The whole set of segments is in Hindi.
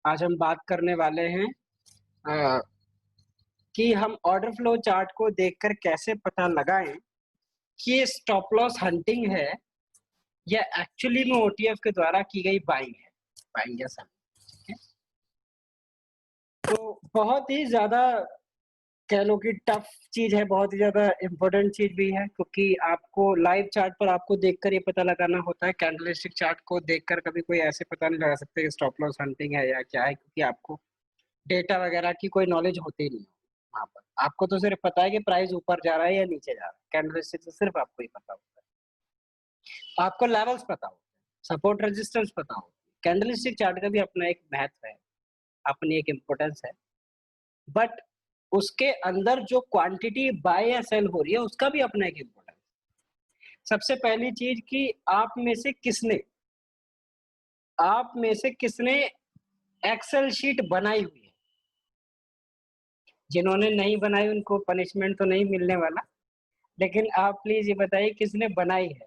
आज हम बात करने वाले हैं अ, कि हम ऑर्डर फ्लो चार्ट को देखकर कैसे पता लगाएं कि ये स्टॉप लॉस हंटिंग है या एक्चुअली में ओटीएफ के द्वारा की गई बाइंग या सेलिंग। ठीक है, तो बहुत ही ज्यादा कह लो कि टफ चीज है, बहुत ही ज्यादा इम्पोर्टेंट चीज भी है, क्योंकि आपको लाइव चार्ट पर आपको देखकर ये पता लगाना होता है। कैंडलस्टिक चार्ट को देखकर कभी कोई ऐसे पता नहीं लगा सकते कि स्टॉप लॉस हंटिंग है या क्या है, क्योंकि आपको डेटा वगैरह की कोई नॉलेज होती नहीं वहाँ पर। आपको तो सिर्फ पता है कि प्राइस ऊपर जा रहा है या नीचे जा रहा है, कैंडलस्टिक से सिर्फ आपको ही पता होता है। आपको लेवल्स पता होते हैं, सपोर्ट रेजिस्टेंस पता होता है। कैंडलस्टिक चार्ट का भी अपना एक महत्व है, अपनी एक इम्पोर्टेंस है, बट उसके अंदर जो क्वांटिटी बाय या सेल हो रही है उसका भी अपना एक इम्पोर्टेंस है। सबसे पहली चीज कि आप में से किसने एक्सेल शीट बनाई हुई है। जिन्होंने नहीं बनाई उनको पनिशमेंट तो नहीं मिलने वाला, लेकिन आप प्लीज ये बताइए किसने बनाई है।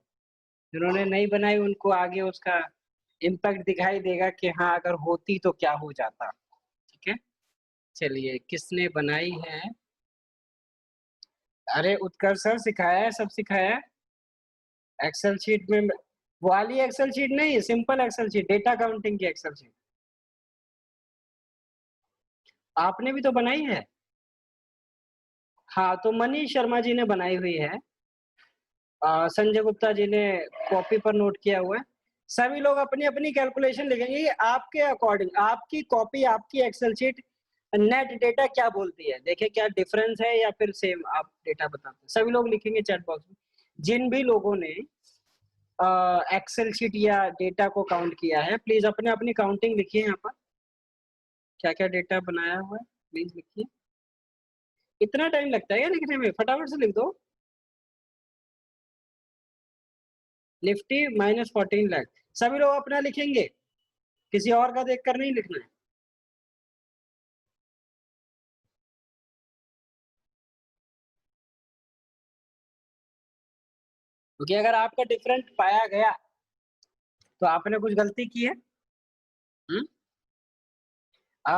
जिन्होंने नहीं बनाई उनको आगे उसका इम्पैक्ट दिखाई देगा कि हाँ अगर होती तो क्या हो जाता। ठीक है, चलिए किसने बनाई है। अरे उत्कर्ष सर सिखाया है, सब सिखाया है। एक्सेल शीट में वो वाली एक्सेल शीट नहीं, simple Excel sheet, data counting की एक्सेल शीट आपने भी तो बनाई है। हाँ, तो मनीष शर्मा जी ने बनाई हुई है, संजय गुप्ता जी ने कॉपी पर नोट किया हुआ है। सभी लोग अपनी अपनी कैलकुलेशन लिखेंगे कि आपके अकॉर्डिंग आपकी कॉपी, आपकी एक्सेल शीट नेट डेटा क्या बोलती है। देखिए क्या डिफरेंस है या फिर सेम आप डेटा बताते हैं। सभी लोग लिखेंगे चैट बॉक्स में। जिन भी लोगों ने एक्सेल शीट या डेटा को काउंट किया है प्लीज अपने अपनी काउंटिंग लिखिए। यहाँ पर क्या क्या डेटा बनाया हुआ है प्लीज लिखिए। इतना टाइम लगता है क्या लिखने में, फटाफट से लिख दो। निफ्टी -14 लाख, सभी लोग अपना लिखेंगे, किसी और का देखकर नहीं लिखना है। क्योंकि अगर आपका डिफरेंट पाया गया तो आपने कुछ गलती की है।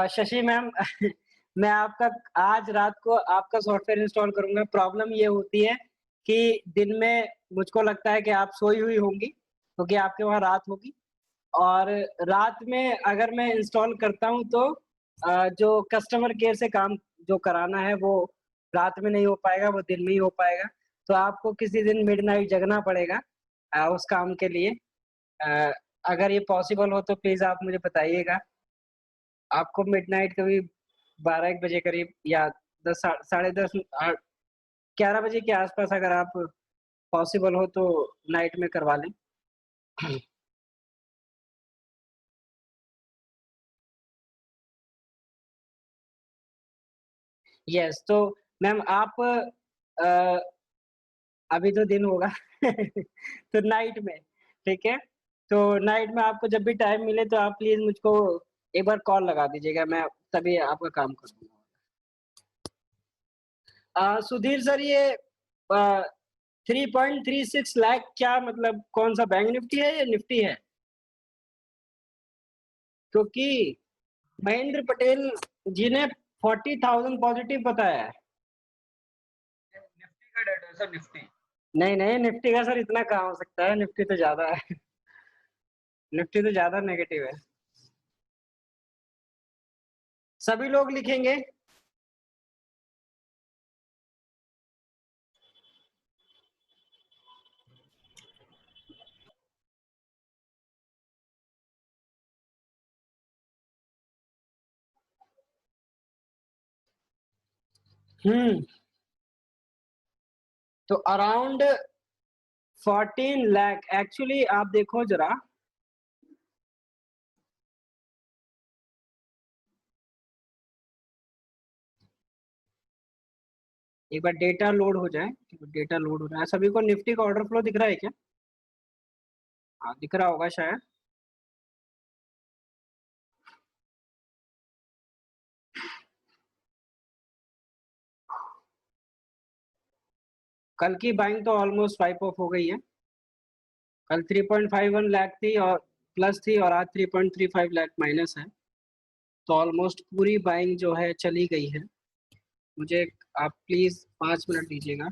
शशि मैम मैं आपका आज रात को आपका सॉफ्टवेयर इंस्टॉल करूंगा। प्रॉब्लम ये होती है कि दिन में मुझको लगता है कि आप सोई हुई होंगी क्योंकि आपके वहां रात होगी, और रात में अगर मैं इंस्टॉल करता हूं तो जो कस्टमर केयर से काम जो कराना है वो रात में नहीं हो पाएगा, वो दिन में ही हो पाएगा। तो आपको किसी दिन मिडनाइट जगना पड़ेगा उस काम के लिए। अ, अगर ये पॉसिबल हो तो प्लीज आप मुझे बताइएगा। आपको मिडनाइट कभी 12-1 बजे करीब या 10 साढ़े 10 11 बजे के आसपास अगर आप पॉसिबल हो तो नाइट में करवा लें। यस, तो मैम आप अभी तो दिन होगा तो नाइट में, ठीक है। तो नाइट में आपको जब भी टाइम मिले तो आप प्लीज मुझको एक बार कॉल लगा दीजिएगा, मैं तभी आपका काम कर दूंगा। सुधीर सर ये 3.36 लाख क्या मतलब कौन सा बैंक निफ्टी है या निफ्टी है? क्योंकि महेंद्र पटेल जी ने 40,000 पॉजिटिव बताया है। निफ्टी का डेटा है सर, निफ्टी। नहीं नहीं, निफ्टी का सर इतना कहाँ हो सकता है, निफ्टी तो ज्यादा है निफ्टी तो ज्यादा नेगेटिव है। सभी लोग लिखेंगे। हम्म, तो अराउंड 14 लाख एक्चुअली आप देखो जरा। एक बार डेटा लोड हो जाए, डेटा लोड हो रहा है। सभी को निफ्टी का ऑर्डर फ्लो दिख रहा है क्या? हाँ दिख रहा होगा शायद। कल की बाइंग तो ऑलमोस्ट वाइप ऑफ हो गई है। कल 3.51 लाख थी और प्लस थी, और आज 3.35 लाख माइनस है। तो ऑलमोस्ट पूरी बाइंग जो है चली गई है। मुझे आप प्लीज 5 मिनट दीजिएगा।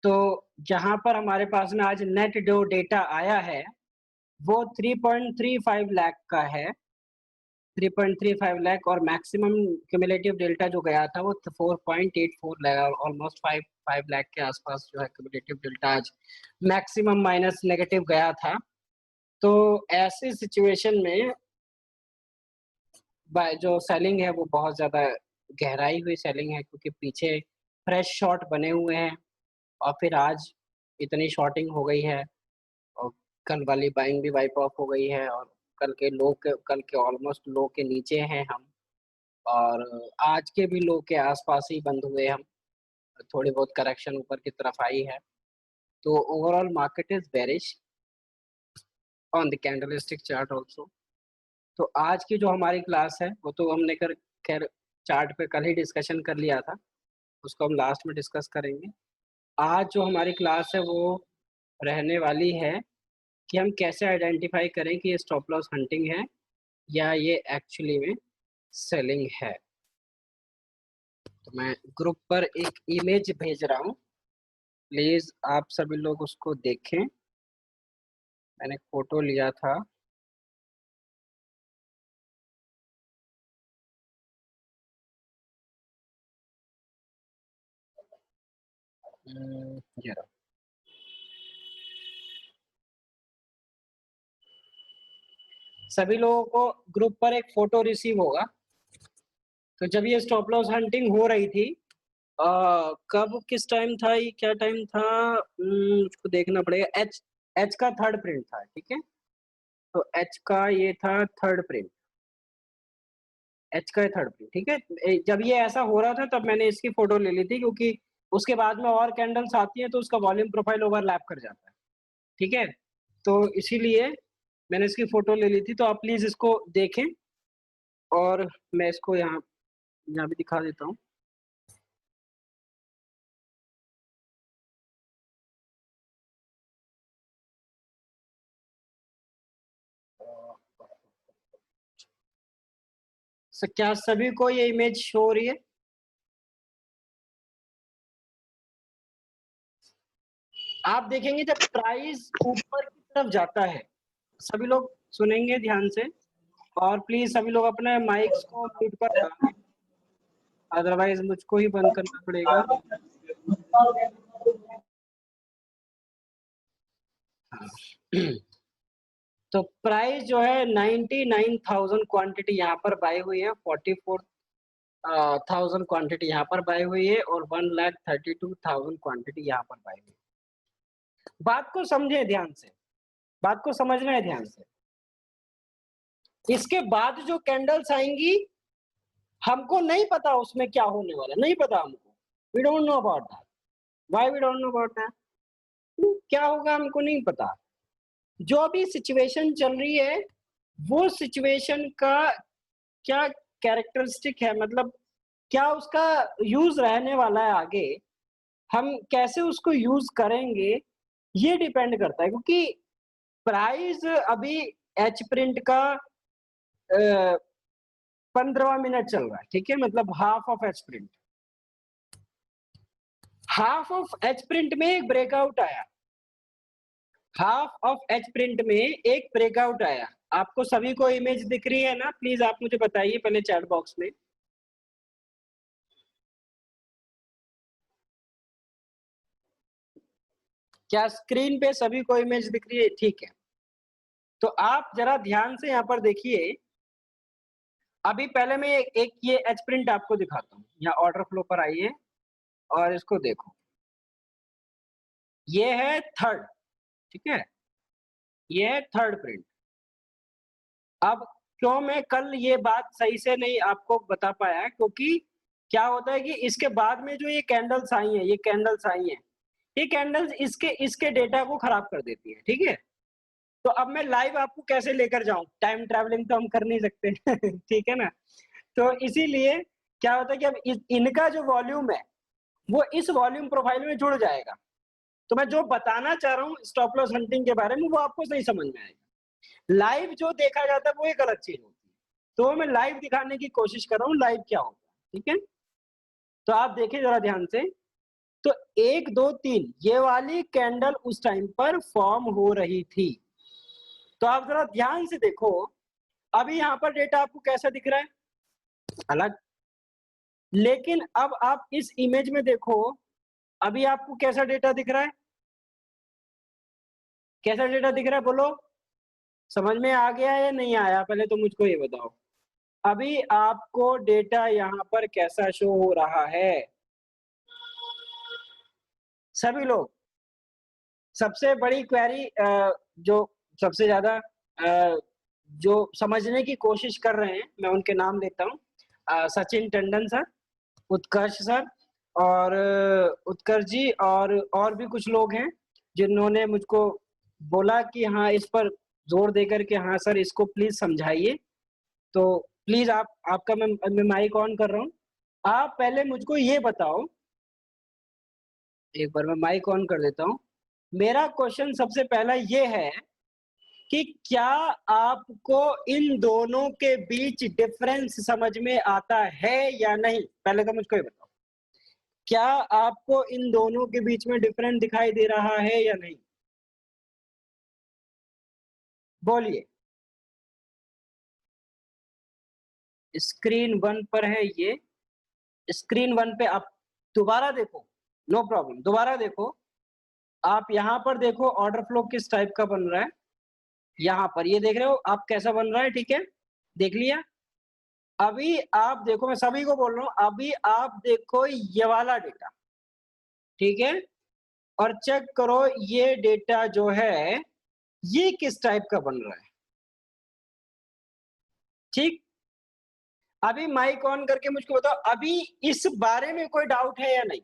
तो जहां पर हमारे पास में आज नेट जो डेटा आया है वो 3.35 लाख का है, 3.35 लाख, और मैक्सिमम क्यूमुलेटिव डेल्टा जो गया था वो 4.84 लाख, ऑलमोस्ट 5 लाख के आसपास जो है क्यूमुलेटिव डेल्टा आज मैक्सिमम माइनस नेगेटिव गया था। तो ऐसी सिचुएशन में जो सेलिंग है वो बहुत ज़्यादा गहराई हुई सेलिंग है, क्योंकि पीछे फ्रेश शॉर्ट बने हुए हैं और फिर आज इतनी शॉर्टिंग हो गई है और कल वाली बाइंग भी वाइप ऑफ हो गई है और कल के ऑलमोस्ट लो के नीचे हैं हम, और आज के भी लो के आसपास ही बंद हुए हम। थोड़ी बहुत करेक्शन ऊपर की तरफ आई है, तो overall market is bearish on the candlestick chart also. तो आज की जो हमारी क्लास है वो तो हमने खैर चार्ट पे कल ही डिस्कशन कर लिया था, उसको हम लास्ट में डिस्कस करेंगे। आज जो हमारी क्लास है वो रहने वाली है कि हम कैसे आइडेंटिफाई करें कि ये स्टॉप लॉस हंटिंग है या ये एक्चुअली में सेलिंग है। तो मैं ग्रुप पर एक इमेज भेज रहा हूँ, प्लीज आप सभी लोग उसको देखें। मैंने फोटो लिया था। ये रहा। सभी लोगों को ग्रुप पर एक फोटो रिसीव होगा। तो जब ये स्टॉप लॉस हंटिंग हो रही थी, कब किस टाइम था, ये क्या टाइम था, उसको देखना पड़ेगा। एच एच का थर्ड प्रिंट था, ठीक है। तो एच का ये था थर्ड प्रिंट, एच का थर्ड प्रिंट, ठीक है। जब ये ऐसा हो रहा था तब मैंने इसकी फोटो ले ली थी, क्योंकि उसके बाद में और कैंडल्स आती है तो उसका वॉल्यूम प्रोफाइल ओवरलैप कर जाता है, ठीक है। तो इसीलिए मैंने इसकी फोटो ले ली थी। तो आप प्लीज इसको देखें और मैं इसको यहाँ यहाँ भी दिखा देता हूँ। क्या सभी को ये इमेज शो हो रही है? आप देखेंगे जब प्राइस ऊपर की तरफ जाता है, सभी लोग सुनेंगे ध्यान से, और प्लीज सभी लोग अपने माइक्स को म्यूट पर रखें, अदरवाइज मुझको ही बंद करना पड़ेगा। तो प्राइस जो है 99,000 क्वांटिटी यहाँ पर बाय हुई है, 44,000 क्वांटिटी यहाँ पर बाय हुई है और 1,32,000 क्वांटिटी यहाँ पर बाय हुई है। बात को समझे ध्यान से, बात को समझना है ध्यान से। इसके बाद जो कैंडल्स आएंगी हमको नहीं पता उसमें क्या होने वाला, नहीं पता हमको, we don't know about that. Why we don't know about that? क्या होगा हमको नहीं पता। जो अभी सिचुएशन चल रही है वो सिचुएशन का क्या कैरेक्टरिस्टिक है, मतलब क्या उसका यूज रहने वाला है आगे, हम कैसे उसको यूज करेंगे, ये डिपेंड करता है। क्योंकि प्राइस अभी एच प्रिंट का 15वां मिनट चल रहा है, ठीक है, मतलब half of H print, half of H print में एक ब्रेकआउट आया, हाफ ऑफ एच प्रिंट में एक ब्रेकआउट आया। आपको सभी को इमेज दिख रही है ना? प्लीज आप मुझे बताइए पहले चैट बॉक्स में। क्या स्क्रीन पे सभी को इमेज दिख रही है? ठीक है। तो आप जरा ध्यान से यहाँ पर देखिए। अभी पहले मैं एक ये एच प्रिंट आपको दिखाता हूँ, यहाँ ऑर्डर फ्लो पर आइए और इसको देखो। ये है थर्ड, ठीक है, ये है थर्ड प्रिंट। अब क्यों मैं कल ये बात सही से नहीं आपको बता पाया, क्योंकि क्या होता है कि इसके बाद में जो ये कैंडल्स आई हैं, ये कैंडल्स आई हैं, ये कैंडल्स इसके इसके डेटा को खराब कर देती है, ठीक है। तो अब मैं लाइव आपको कैसे लेकर जाऊं, टाइम ट्रैवलिंग तो हम कर नहीं सकते ठीक है ना। तो इसीलिए क्या होता है कि अब इनका जो वॉल्यूम है वो इस वॉल्यूम प्रोफाइल में जुड़ जाएगा। तो मैं जो बताना चाह रहा हूँ स्टॉप लॉस हंटिंग के बारे में, वो आपको सही समझ में आएगा। लाइव जो देखा जाता है वो एक अलग चीज होती है, तो मैं लाइव दिखाने की कोशिश कर रहा हूँ लाइव क्या होता है। ठीक है, तो आप देखिए जरा ध्यान से। तो 1 2 3 ये वाली कैंडल उस टाइम पर फॉर्म हो रही थी। तो आप जरा ध्यान से देखो, अभी यहाँ पर डेटा आपको कैसा दिख रहा है, अलग। लेकिन अब आप इस इमेज में देखो, अभी आपको कैसा डेटा दिख रहा है, कैसा डेटा दिख रहा है बोलो, समझ में आ गया या नहीं आया, पहले तो मुझको ये बताओ। अभी आपको डेटा यहाँ पर कैसा शो हो रहा है सभी लोग? सबसे बड़ी क्वेरी जो सबसे ज्यादा जो समझने की कोशिश कर रहे हैं, मैं उनके नाम लेता हूँ। सचिन टंडन सर, उत्कर्ष सर, और उत्कर्ष जी, और भी कुछ लोग हैं जिन्होंने मुझको बोला कि हाँ इस पर जोर देकर के हाँ सर इसको प्लीज समझाइए। तो प्लीज आपका मैं माइक ऑन कर रहा हूँ। आप पहले मुझको ये बताओ, एक बार मैं माइक ऑन कर देता हूँ। मेरा क्वेश्चन सबसे पहला ये है कि क्या आपको इन दोनों के बीच डिफरेंस समझ में आता है या नहीं? पहले तो मुझको ये बताओ, क्या आपको इन दोनों के बीच में डिफरेंस दिखाई दे रहा है या नहीं? बोलिए। स्क्रीन 1 पर है ये, स्क्रीन 1 पे आप दोबारा देखो, नो प्रॉब्लम, दोबारा देखो। आप यहाँ पर देखो ऑर्डर फ्लो किस टाइप का बन रहा है, यहाँ पर ये देख रहे हो आप कैसा बन रहा है, ठीक है, देख लिया। अभी आप देखो, मैं सभी को बोल रहा हूँ, अभी आप देखो ये वाला डेटा, ठीक है, और चेक करो ये डेटा जो है ये किस टाइप का बन रहा है। ठीक, अभी माइक ऑन करके मुझको बताओ, अभी इस बारे में कोई डाउट है या नहीं?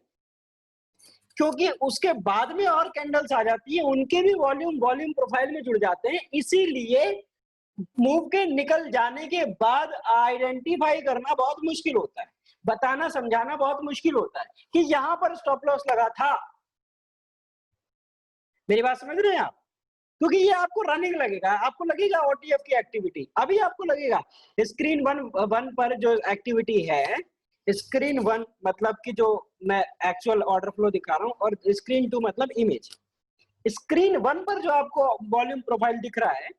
क्योंकि उसके बाद में और कैंडल्स आ जाती है, उनके भी वॉल्यूम प्रोफाइल में जुड़ जाते हैं, इसीलिए मूव के निकल जाने के बाद आइडेंटिफाई करना बहुत मुश्किल होता है, बताना समझाना बहुत मुश्किल होता है कि यहां पर स्टॉप लॉस लगा था। मेरी बात समझ रहे हैं आप? क्योंकि ये आपको रनिंग लगेगा, आपको लगेगा ओटीएफ की एक्टिविटी, अभी आपको लगेगा स्क्रीन वन पर जो एक्टिविटी है, स्क्रीन 1 मतलब कि जो मैं एक्चुअल ऑर्डर फ्लो दिखा रहा हूं, और स्क्रीन 2 मतलब इमेज। स्क्रीन 1 पर जो आपको वॉल्यूम प्रोफाइल दिख रहा है,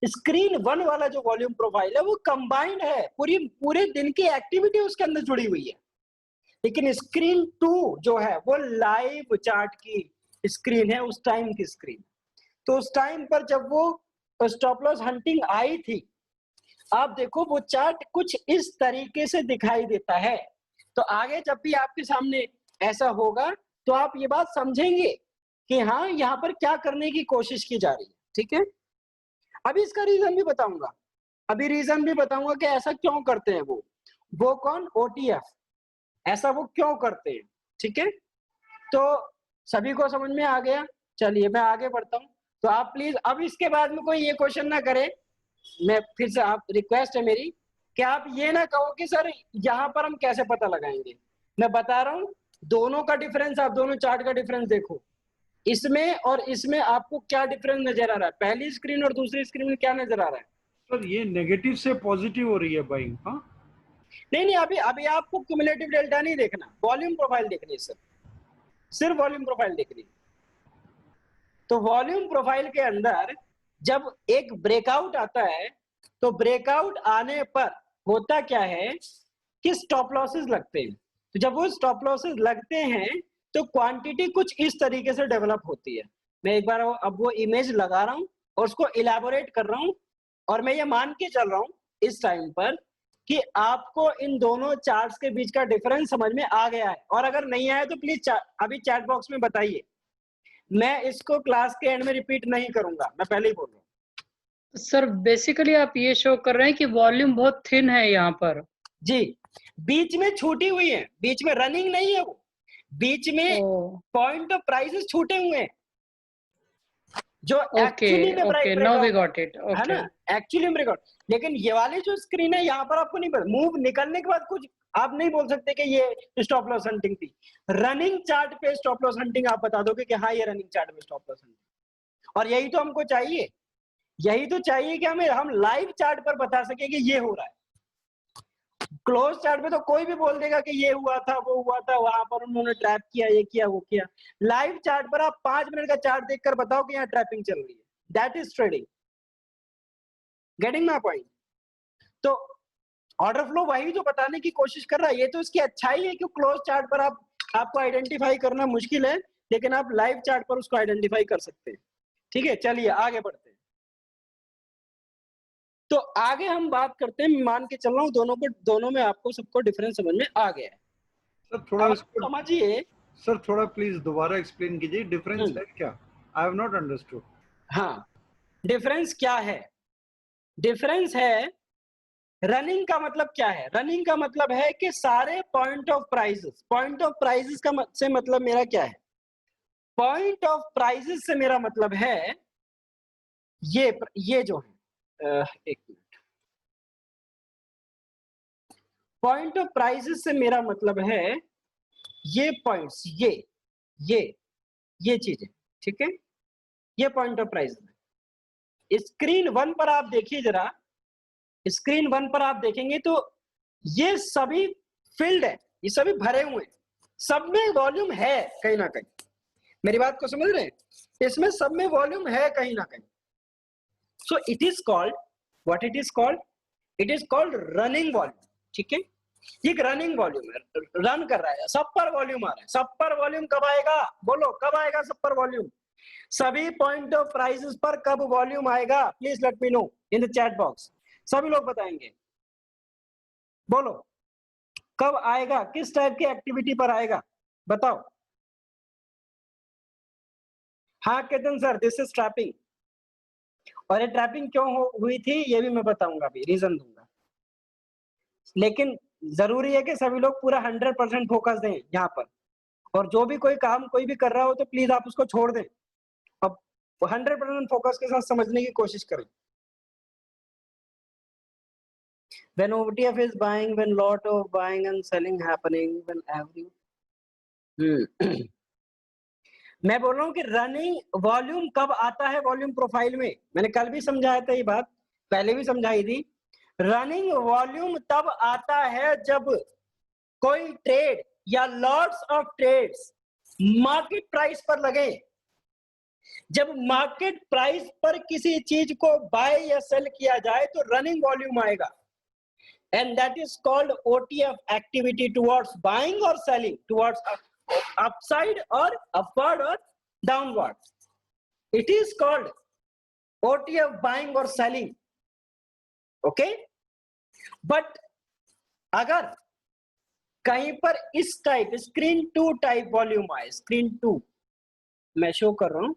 स्क्रीन 1 वाला जो वॉल्यूम प्रोफाइल है वो कंबाइंड है, पूरे दिन की एक्टिविटी उसके अंदर जुड़ी हुई है। लेकिन स्क्रीन 2 जो है वो लाइव चार्ट की स्क्रीन है, उस टाइम की स्क्रीन। तो उस टाइम पर जब वो स्टॉप लॉस हंटिंग आई थी, आप देखो वो चार्ट कुछ इस तरीके से दिखाई देता है। तो आगे जब भी आपके सामने ऐसा होगा तो आप ये बात समझेंगे कि हाँ यहाँ पर क्या करने की कोशिश की जा रही है। ठीक है, अभी इसका रीजन भी बताऊंगा, अभी रीजन भी बताऊंगा कि ऐसा क्यों करते हैं वो कौन, ओटीएफ, ऐसा वो क्यों करते हैं। ठीक है, तो सभी को समझ में आ गया? चलिए मैं आगे बढ़ता हूँ। तो आप प्लीज अब इसके बाद में कोई ये क्वेश्चन ना करे, मैं फिर से आप रिक्वेस्ट है मेरी कि आप ये ना कहो कि सर यहाँ पर हम कैसे पता लगाएंगे। मैं बता रहा हूँ दोनों का डिफरेंस, आप दोनों चार्ट का डिफरेंस देखो, इसमें और इसमें आपको क्या डिफरेंस नजर आ रहा है, पहली स्क्रीन और दूसरी स्क्रीन में क्या नजर आ रहा है? सर ये नेगेटिव से पॉजिटिव हो रही है बाइंग। हाँ नहीं, अभी अभी आपको क्यूमुलेटिव डेल्टा नहीं देखना, वॉल्यूम प्रोफाइल देखनी है सर, सिर्फ वॉल्यूम प्रोफाइल देखनी है। तो वॉल्यूम प्रोफाइल के अंदर जब एक ब्रेकआउट आता है, तो ब्रेकआउट आने पर होता क्या है कि स्टॉप लॉसेस लगते हैं। तो जब वो स्टॉप लॉसेस लगते हैं तो क्वांटिटी कुछ इस तरीके से डेवलप होती है। मैं एक बार अब वो इमेज लगा रहा हूं और उसको इलेबोरेट कर रहा हूं, और मैं ये मान के चल रहा हूं इस टाइम पर कि आपको इन दोनों चार्ट्स के बीच का डिफरेंस समझ में आ गया है, और अगर नहीं आया तो प्लीज अभी चैट बॉक्स में बताइए। मैं इसको क्लास के एंड में रिपीट नहीं करूंगा, मैं पहले ही बोल रहा हूँ। सर बेसिकली आप ये शो कर रहे हैं कि वॉल्यूम बहुत थिन है यहाँ पर। जी, बीच में छूटी हुई है, बीच में रनिंग नहीं है वो, बीच में पॉइंट ऑफ प्राइसेस छूटे हुए हैं। जो ओके एक्चुअली में okay, now we got it. है ओके ना, एक्चुअली में रिकॉर्ड। लेकिन ये वाली जो स्क्रीन है यहाँ पर आपको नहीं पता, मूव निकलने के बाद कुछ आप नहीं बोल सकते कि ये स्टॉप लॉस हंटिंग थी। रनिंग चार्ट पे स्टॉप लॉस हंटिंग आप बता दोगे कि हाँ ये रनिंग चार्ट में स्टॉप लॉस हंटिंग। और यही तो हमको चाहिए, यही तो चाहिए कि हम लाइव चार्ट पर बता सके कि ये हो रहा है। क्लोज चार्ट में तो कोई भी बोल देगा कि ये हुआ था, वो हुआ था, वहां पर उन्होंने ट्रैप किया, ये किया, वो किया। लाइव चार्ट पर आप 5 मिनट का चार्ट देखकर बताओ कि यहाँ ट्रैपिंग चल रही है। That is trading. Getting my point? तो ऑर्डर फ्लो वही तो बताने की कोशिश कर रहा है। ये तो इसकी अच्छाई है कि क्लोज चार्ट पर आपको आइडेंटिफाई करना मुश्किल है, लेकिन आप लाइव चार्ट पर उसको आइडेंटिफाई कर सकते हैं। ठीक है, चलिए आगे बढ़ते हैं। तो आगे हम बात करते हैं, मान के चल रहा हूँ दोनों में आपको सबको डिफरेंस समझ में आ गया है। सर थोड़ा अब इसको समझिए। सर थोड़ा प्लीज दोबारा एक्सप्लेन कीजिए, डिफरेंस है क्या? I have not understood. हाँ, डिफरेंस क्या है? डिफरेंस है, रनिंग का मतलब क्या है? रनिंग का मतलब है कि सारे पॉइंट ऑफ प्राइसेस का से मतलब मेरा क्या है? पॉइंट ऑफ प्राइसेस से मेरा मतलब है ये जो है, एक मिनट। पॉइंट ऑफ प्राइसेस से मेरा मतलब है ये पॉइंट्स, ये चीजें, ठीक है, ये पॉइंट ऑफ प्राइस है। स्क्रीन 1 पर आप देखिए जरा, स्क्रीन 1 पर आप देखेंगे तो ये सभी फील्ड है, ये सभी भरे हुए हैं, सब में वॉल्यूम है कहीं ना कहीं। मेरी बात को समझ रहे हैं? इसमें सब में वॉल्यूम है कहीं ना कहीं। So it is called, what it is called? It is called running volume. ठीक है, ये एक रनिंग वॉल्यूम है, रन कर रहा है, सब पर वॉल्यूम आ रहा है। सब पर वॉल्यूम कब आएगा? बोलो कब आएगा सब पर वॉल्यूम? सभी पॉइंट ऑफ प्राइसेस पर कब वॉल्यूम आएगा? Please let me know in the chat box. सभी लोग बताएंगे, बोलो कब आएगा, किस टाइप की एक्टिविटी पर आएगा, बताओ। हाँ Ketan sir, this is trapping. और ये ट्रैपिंग क्यों हुई थी ये भी मैं बताऊंगा, अभी रीजन दूंगा। लेकिन जरूरी है कि सभी लोग पूरा 100% फोकस दें यहाँ पर। और जो भी कोई काम कोई भी कर रहा हो तो प्लीज आप उसको छोड़ दें, अब 100% फोकस के साथ समझने की कोशिश करें। When OTF is buying, when lot of buying and selling happening, when every मैं बोल रहा हूँ कि रनिंग वॉल्यूम कब आता है? वॉल्यूम प्रोफाइल में मैंने कल भी समझाया था, ये बात पहले भी समझाई थी। रनिंग वॉल्यूम तब आता है जब कोई ट्रेड या lots of trades market price पर लगे। जब मार्केट प्राइस पर किसी चीज को बाय या सेल किया जाए तो रनिंग वॉल्यूम आएगा, and that is called OTF activity towards buying or selling, towards upside or upward or downward. It is called OTF buying or selling. Okay, but अगर कहीं पर इस टाइप स्क्रीन 2 टाइप वॉल्यूम आए, स्क्रीन 2 मैं शो कर रहा हूं,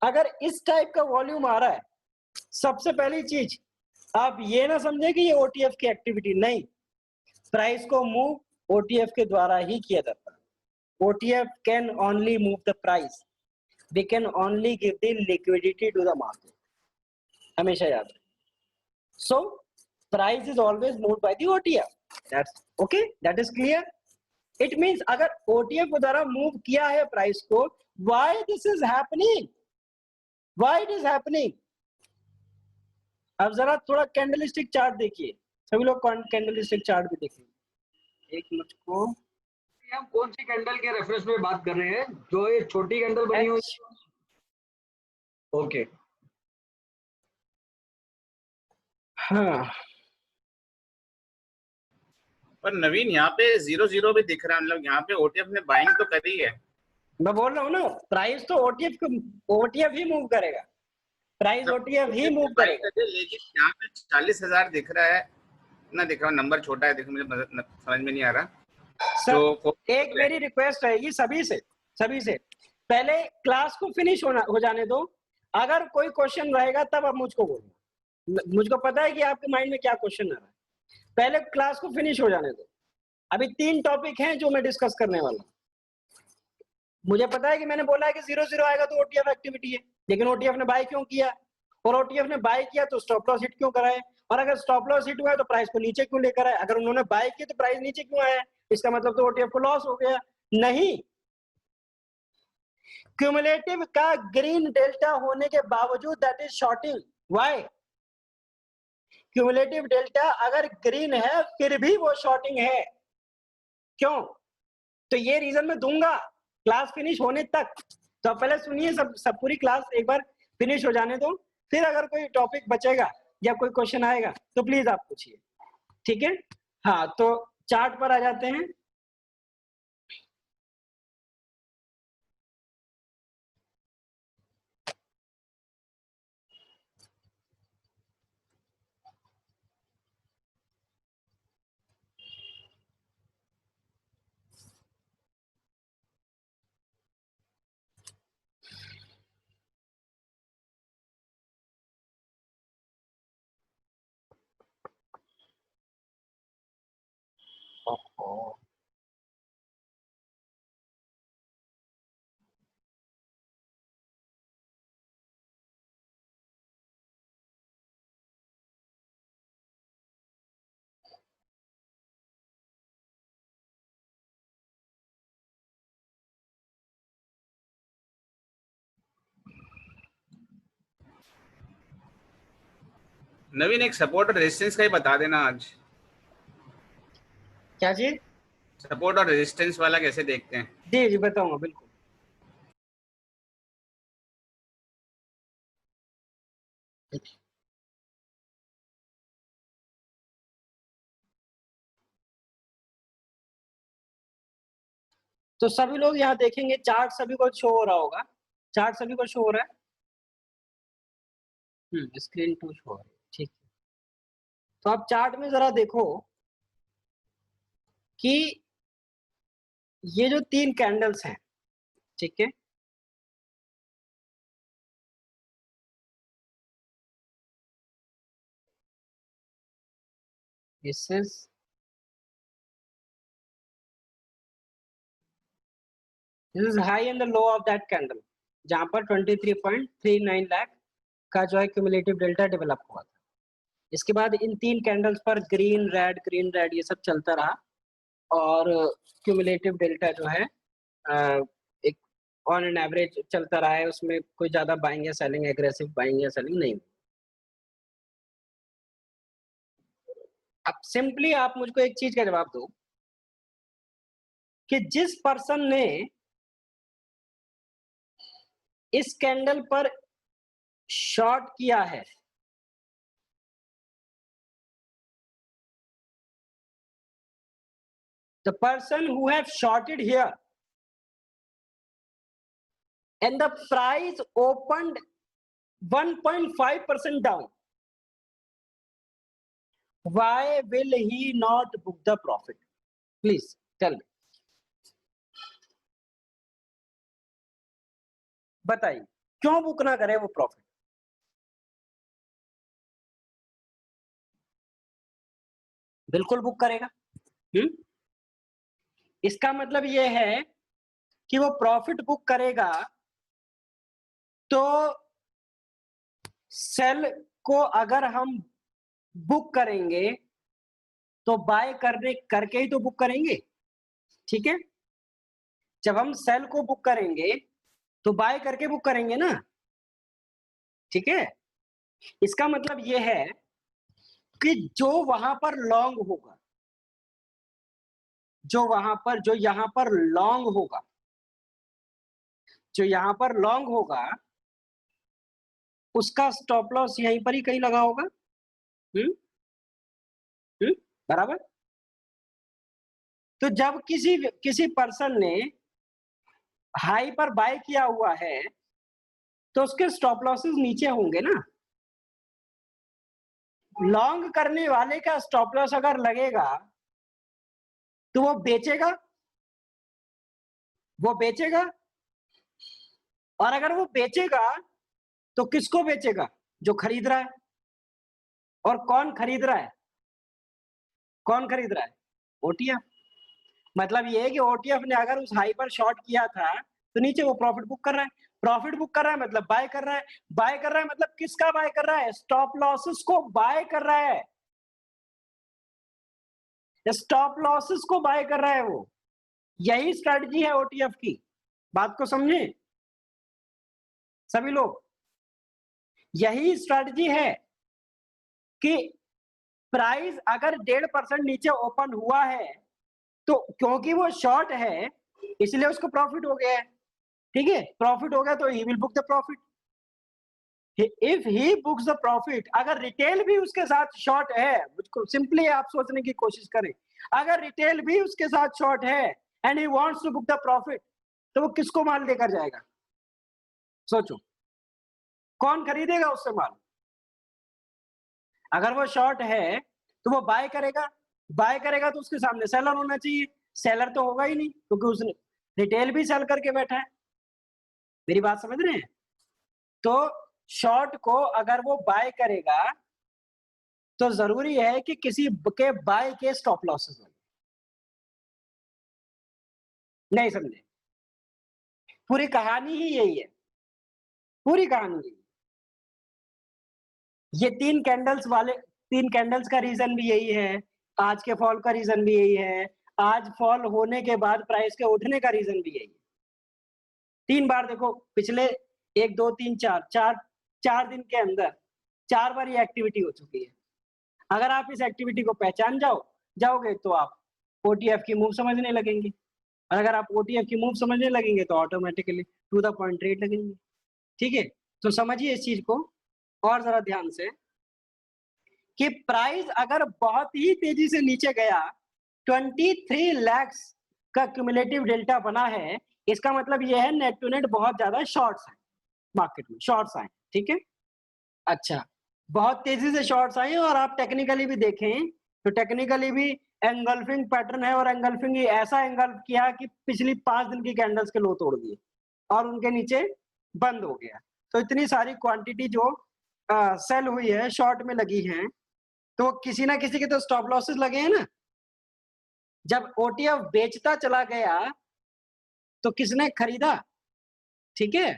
अगर इस टाइप का वॉल्यूम आ रहा है, सबसे पहली चीज आप ये ना समझे कि ये OTF की एक्टिविटी नहीं। प्राइस को मूव OTF के द्वारा ही किया जाता है। OTF can only move the price, we can only give the liquidity to the market, हमेशा याद रखें। So price is always moved by the OTF, that's okay, that is clear. It means अगर OTF के द्वारा मूव किया है प्राइस को, why this is happening, why it is happening. अब जरा थोड़ा कैंडलस्टिक चार्ट देखिए, सभी लोग कैंडलस्टिक चार्ट भी देखिए एक मुझको। हम कौन सी कैंडल के रेफरेंस में बात कर रहे हैं? जो ये छोटी कैंडल बनी हुई है? ओके, हाँ पर नवीन यहाँ पे 0-0 भी दिख रहा है, मतलब यहाँ पे OTF ने बाइंग तो करी है। मैं बोल रहा हूँ ना, प्राइस तो OTF ही मूव करेगा, प्राइस OTF ही मूव करेगा। लेकिन यहाँ पे 40,000 दिख रहा है ना, दिख रहा है नंबर छोटा है, देखो मुझे समझ में नहीं आ रहा। सर एक मेरी रिक्वेस्ट रहेगी सभी से पहले क्लास को फिनिश हो जाने दो। अगर कोई क्वेश्चन रहेगा तब आप मुझको बोलना, मुझको पता है कि आपके माइंड में क्या क्वेश्चन आ रहा है। पहले क्लास को फिनिश हो जाने दो। अभी 3 टॉपिक हैं जो मैं डिस्कस करने वाला हूँ। मुझे पता है कि मैंने बोला है कि 0-0 आएगा तो ओटीएफ एक्टिविटी है, लेकिन ओटीएफ ने बाय क्यों किया, और ओटीएफ ने बाय किया तो स्टॉप लॉस हिट क्यों कराए, और अगर स्टॉप लॉस हिट हुआ है तो प्राइस को नीचे क्यों लेकर आए, अगर उन्होंने बाय किया तो प्राइस नीचे क्यों आया, इसका मतलब तो ओटीएफ को लॉस हो गया। नहीं, क्यूमुलेटिव का ग्रीन डेल्टा होने के बावजूद that is shorting. Why? Cumulative delta अगर ग्रीन है फिर भी वो शॉर्टिंग है। क्यों? तो ये रीजन मैं दूंगा क्लास फिनिश होने तक। तो आप पहले सुनिए, सब पूरी क्लास एक बार फिनिश हो जाने दो, फिर अगर कोई टॉपिक बचेगा या कोई क्वेश्चन आएगा तो प्लीज आप पूछिए, ठीक है। हाँ, तो चार्ट पर आ जाते हैं। नवीन एक सपोर्ट और रेजिस्टेंस का ही बता देना आज। क्या चीज? सपोर्ट और रेजिस्टेंस वाला कैसे देखते हैं? जी जी बताऊंगा, बिल्कुल। तो सभी लोग यहाँ देखेंगे, चार्ट सभी को शो हो रहा होगा, चार्ट सभी को शो हो रहा है। स्क्रीन टू शो है, ठीक है। तो आप चार्ट में जरा देखो कि ये जो 3 कैंडल्स हैं, ठीक है, this is high and the low of that candle, जहां पर 23.39 लाख का जो है क्यूमुलेटिव डेल्टा डेवलप हुआ था। इसके बाद इन 3 कैंडल्स पर ग्रीन रेड ये सब चलता रहा, और क्यूमुलेटिव डेल्टा जो है एक ऑन एन एवरेज चलता रहा है, उसमें कोई ज्यादा बाइंग या सेलिंग, एग्रेसिव बाइंग या सेलिंग नहीं। अब सिंपली आप मुझको एक चीज का जवाब दो कि जिस पर्सन ने इस कैंडल पर शॉर्ट किया है, the person who have shorted here and the price opened 1.5% down, why will he not book the profit? Please tell me. बताइए क्यों बुक ना करे वो प्रॉफिट? बिल्कुल बुक करेगा। इसका मतलब ये है कि वो प्रॉफिट बुक करेगा तो सेल को अगर हम बुक करेंगे तो बाय करके ही तो बुक करेंगे, ठीक है। जब हम सेल को बुक करेंगे तो बाय करके बुक करेंगे ना, ठीक है। इसका मतलब ये है कि जो वहां पर लॉन्ग होगा, जो यहाँ पर लॉन्ग होगा, जो यहाँ पर लॉन्ग होगा उसका स्टॉप लॉस यहीं पर ही कहीं लगा होगा। बराबर। तो जब किसी पर्सन ने हाई पर बाय किया हुआ है तो उसके स्टॉप लॉसेस नीचे होंगे ना। लॉन्ग करने वाले का स्टॉप लॉस अगर लगेगा तो वो बेचेगा, और अगर वो बेचेगा तो किसको बेचेगा? जो खरीद रहा है। और कौन खरीद रहा है? ओटीएफ। मतलब ये है कि ओटीएफ ने अगर उस हाई पर शॉर्ट किया था तो नीचे वो प्रॉफिट बुक कर रहा है, प्रॉफिट बुक कर रहा है मतलब बाय कर रहा है, बाय कर रहा है मतलब किसका बाय कर रहा है, स्टॉप लॉसेस को बाय कर रहा है, स्टॉप लॉसेस को बाय कर रहा है वो। यही स्ट्रेटजी है ओटीएफ की, बात को समझे सभी लोग, यही स्ट्रेटजी है कि प्राइस अगर 1.5% नीचे ओपन हुआ है तो क्योंकि वो शॉर्ट है इसलिए उसको प्रॉफिट हो गया है, ठीक है, प्रॉफिट हो गया तो he will book the profit. If he books the profit, अगर रिटेल भी उसके साथ शॉर्ट है, मुझको सिंपली आप सोचने की कोशिश करें, अगर रिटेल भी उसके साथ शॉर्ट है and he wants to book the profit, तो वो किसको माल देकर जाएगा, सोचो कौन खरीदेगा उससे माल। अगर वो शॉर्ट है तो वो बाय करेगा, बाय करेगा तो उसके सामने सेलर होना चाहिए, सेलर तो होगा ही नहीं क्योंकि उसने रिटेल भी सेल करके बैठा है, मेरी बात समझ रहे हैं। तो शॉर्ट को अगर वो बाय करेगा तो जरूरी है कि किसी के बाय के स्टॉप लॉसेस हो, नहीं समझे, पूरी कहानी ही यही है, पूरी कहानी यही। ये 3 कैंडल्स का रीजन भी यही है, आज के फॉल का रीजन भी यही है, आज फॉल होने के बाद प्राइस के उठने का रीजन भी यही है। 3 बार देखो, पिछले 1 2 3 4 दिन के अंदर 4 बार ये एक्टिविटी हो चुकी है। अगर आप इस एक्टिविटी को पहचान जाओगे तो आप ओटीएफ की मूव समझने लगेंगे, और अगर आप ओटीएफ की मूव समझने लगेंगे तो automatically to the point trade लगेंगे, ठीक है। तो समझिए इस चीज को और जरा ध्यान से कि प्राइस अगर बहुत ही तेजी से नीचे गया, 23 लाख का क्यूमुलेटिव डेल्टा बना है, इसका मतलब यह है नेट टू नेट बहुत ज्यादा शॉर्ट्स हैं मार्केट में, शॉर्ट्स आए, ठीक है। अच्छा, बहुत तेजी से शॉर्ट्स आए और आप टेक्निकली भी देखें तो टेक्निकली भी एंगल्फिंग पैटर्न है, और एंगल्फिंग ऐसा एंगल्फ किया कि पिछली 5 दिन की कैंडल्स के लो तोड़ दिए और उनके नीचे बंद हो गया। तो इतनी सारी क्वांटिटी जो सेल हुई है, शॉर्ट में लगी है, तो किसी ना किसी के तो स्टॉप लॉसेस लगे हैं ना। जब ओटीएफ बेचता चला गया तो किसने खरीदा, ठीक है,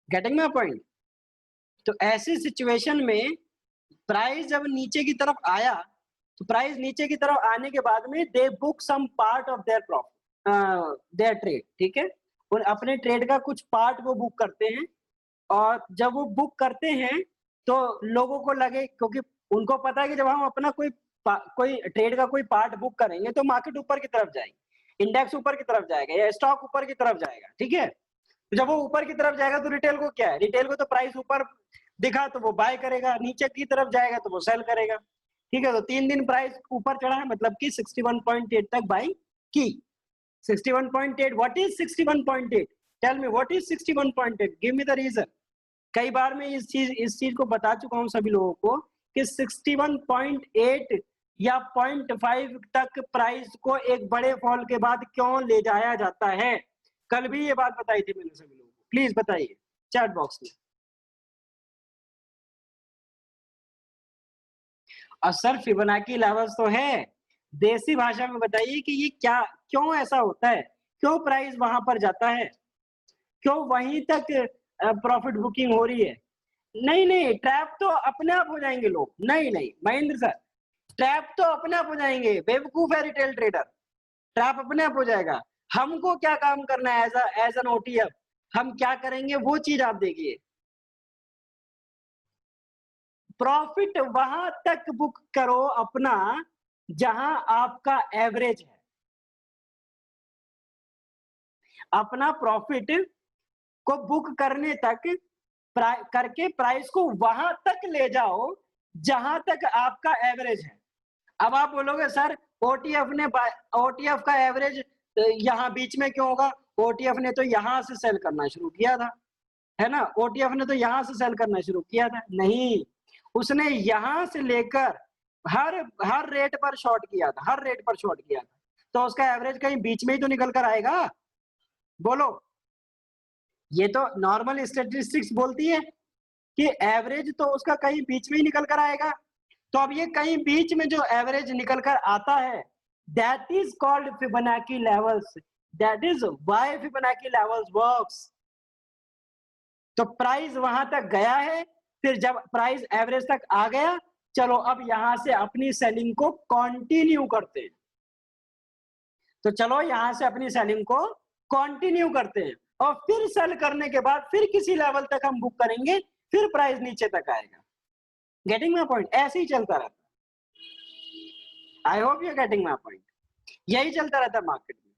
गेटिंग माय पॉइंट। तो ऐसी सिचुएशन में प्राइस जब नीचे की तरफ आया तो प्राइस नीचे की तरफ आने के बाद में they book some part of their profit, their trade, ठीक है, और अपने ट्रेड का कुछ पार्ट वो बुक करते हैं, और जब वो बुक करते हैं तो लोगों को लगे, क्योंकि उनको पता है कि जब हम अपना कोई ट्रेड का कोई पार्ट बुक करेंगे तो मार्केट ऊपर की तरफ जाएगी, इंडेक्स ऊपर की तरफ जाएगा या स्टॉक ऊपर की तरफ जाएगा, ठीक है। तो जब वो ऊपर की तरफ जाएगा तो रिटेल को क्या है, रिटेल को तो प्राइस ऊपर दिखा तो वो बाय करेगा, नीचे की तरफ जाएगा तो वो सेल करेगा, ठीक है। तो 3 दिन प्राइस ऊपर चढ़ा है, मतलब कि 61.8 तक बाय की। 61.8, what is 61.8, tell me what is 61.8, give me the reason. कई बार मैं इस चीज को बता चुका हूं सभी लोगों को कि 61.8 या 0.5 तक प्राइस को एक बड़े फॉल के बाद क्यों ले जाया जाता है। कल भी ये बात बताई थी मैंने सभी लोगों को, प्लीज बताइए चैट बॉक्स में। और सर फिबोनाची लेवल्स तो है, देसी भाषा में बताइए कि ये क्या, क्यों ऐसा होता है, क्यों प्राइस वहां पर जाता है, क्यों वहीं तक प्रॉफिट बुकिंग हो रही है। नहीं, ट्रैप तो अपने आप हो जाएंगे लोग, नहीं महेंद्र सर, ट्रैप तो अपने आप हो जाएंगे, बेवकूफ है रिटेल ट्रेडर, ट्रैप अपने आप हो जाएगा। हमको क्या काम करना है एज एन ओटीएफ, हम क्या करेंगे वो चीज आप देखिए। प्रॉफिट वहां तक बुक करो अपना जहां आपका एवरेज है, अपना प्रॉफिट को बुक करने तक करके प्राइस को वहां तक ले जाओ जहां तक आपका एवरेज है। अब आप बोलोगे सर ओटीएफ का एवरेज यहाँ बीच में क्यों होगा, ओटीएफ ने तो यहां से सेल करना शुरू किया था, है ना, ओटीएफ ने तो यहां से सेल करना शुरू किया था। नहीं, उसने यहां से लेकर हर रेट पर शॉर्ट किया था, हर रेट पर शॉर्ट किया था, तो उसका एवरेज कहीं बीच में ही तो निकल कर आएगा। बोलो, ये तो नॉर्मल स्टैटिस्टिक्स बोलती है कि एवरेज तो उसका कहीं बीच में ही निकल कर आएगा। तो अब ये कहीं बीच में जो एवरेज निकल कर आता है, that is called Fibonacci levels. That is why Fibonacci levels works. तो प्राइस वहां तक गया है, फिर जब प्राइस एवरेज तक आ गया, चलो अब यहां से अपनी सेलिंग को कंटिन्यू करते हैं। तो चलो यहां से अपनी सेलिंग को कंटिन्यू करते हैं, और फिर सेल करने के बाद फिर किसी लेवल तक हम बुक करेंगे, फिर प्राइस नीचे तक आएगा। Getting my point? ऐसे ही चलता रहता। I hope you are getting my point. यही चलता रहता मार्केट में।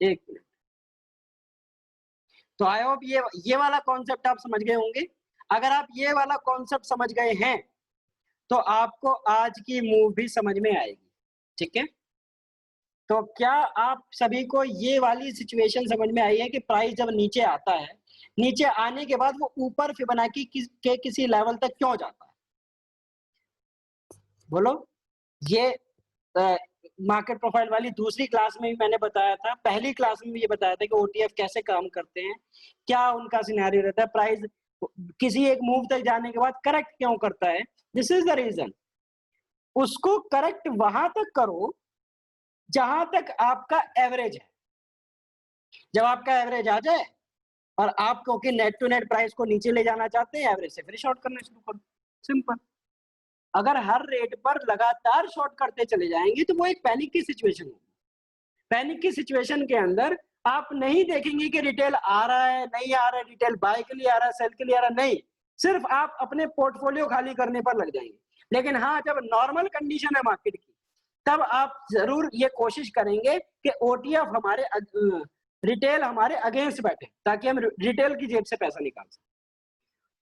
एक मिनट। तो आई होप ये वाला कॉन्सेप्ट आप समझ गए होंगे। अगर आप ये वाला कॉन्सेप्ट समझ गए हैं तो आपको आज की मूव भी समझ में आएगी। ठीक है, तो क्या आप सभी को ये वाली सिचुएशन समझ में आई है कि प्राइस जब नीचे आता है, नीचे आने के बाद वो ऊपर फिबोनाची के किसी लेवल तक क्यों जाता है? बोलो। ये मार्केट प्रोफाइल वाली दूसरी क्लास में भी मैंने बताया था, पहली क्लास में भी ये बताया था कि ओटीएफ कैसे काम करते हैं, क्या उनका सिनेरियो रहता है, प्राइस किसी एक मूव तक जाने के बाद करेक्ट क्यों करता है। This is the reason. उसको करेक्ट वहां तक करो जहां तक आपका एवरेज है। जब आपका एवरेज आ जाए और आप क्योंकि नेट टू नेट प्राइस को नीचे ले जाना चाहते हैं, एवरेज से फिर शॉर्ट करना शुरू करो। सिंपल। अगर हर रेट पर लगातार शॉर्ट करते चले जाएंगे तो वो एक पैनिक की सिचुएशन होगी। पैनिक की सिचुएशन के अंदर आप नहीं देखेंगे कि रिटेल आ रहा है नहीं आ रहा है, रिटेल बाय के लिए आ रहा है सेल के लिए आ रहा है, नहीं, सिर्फ आप अपने पोर्टफोलियो खाली करने पर लग जाएंगे। लेकिन हाँ, जब नॉर्मल कंडीशन है मार्केट की, तब आप जरूर ये कोशिश करेंगे कि ओटीएफ हमारे रिटेल हमारे अगेंस्ट बैठे, ताकि हम रिटेल की जेब से पैसा निकाल सकें।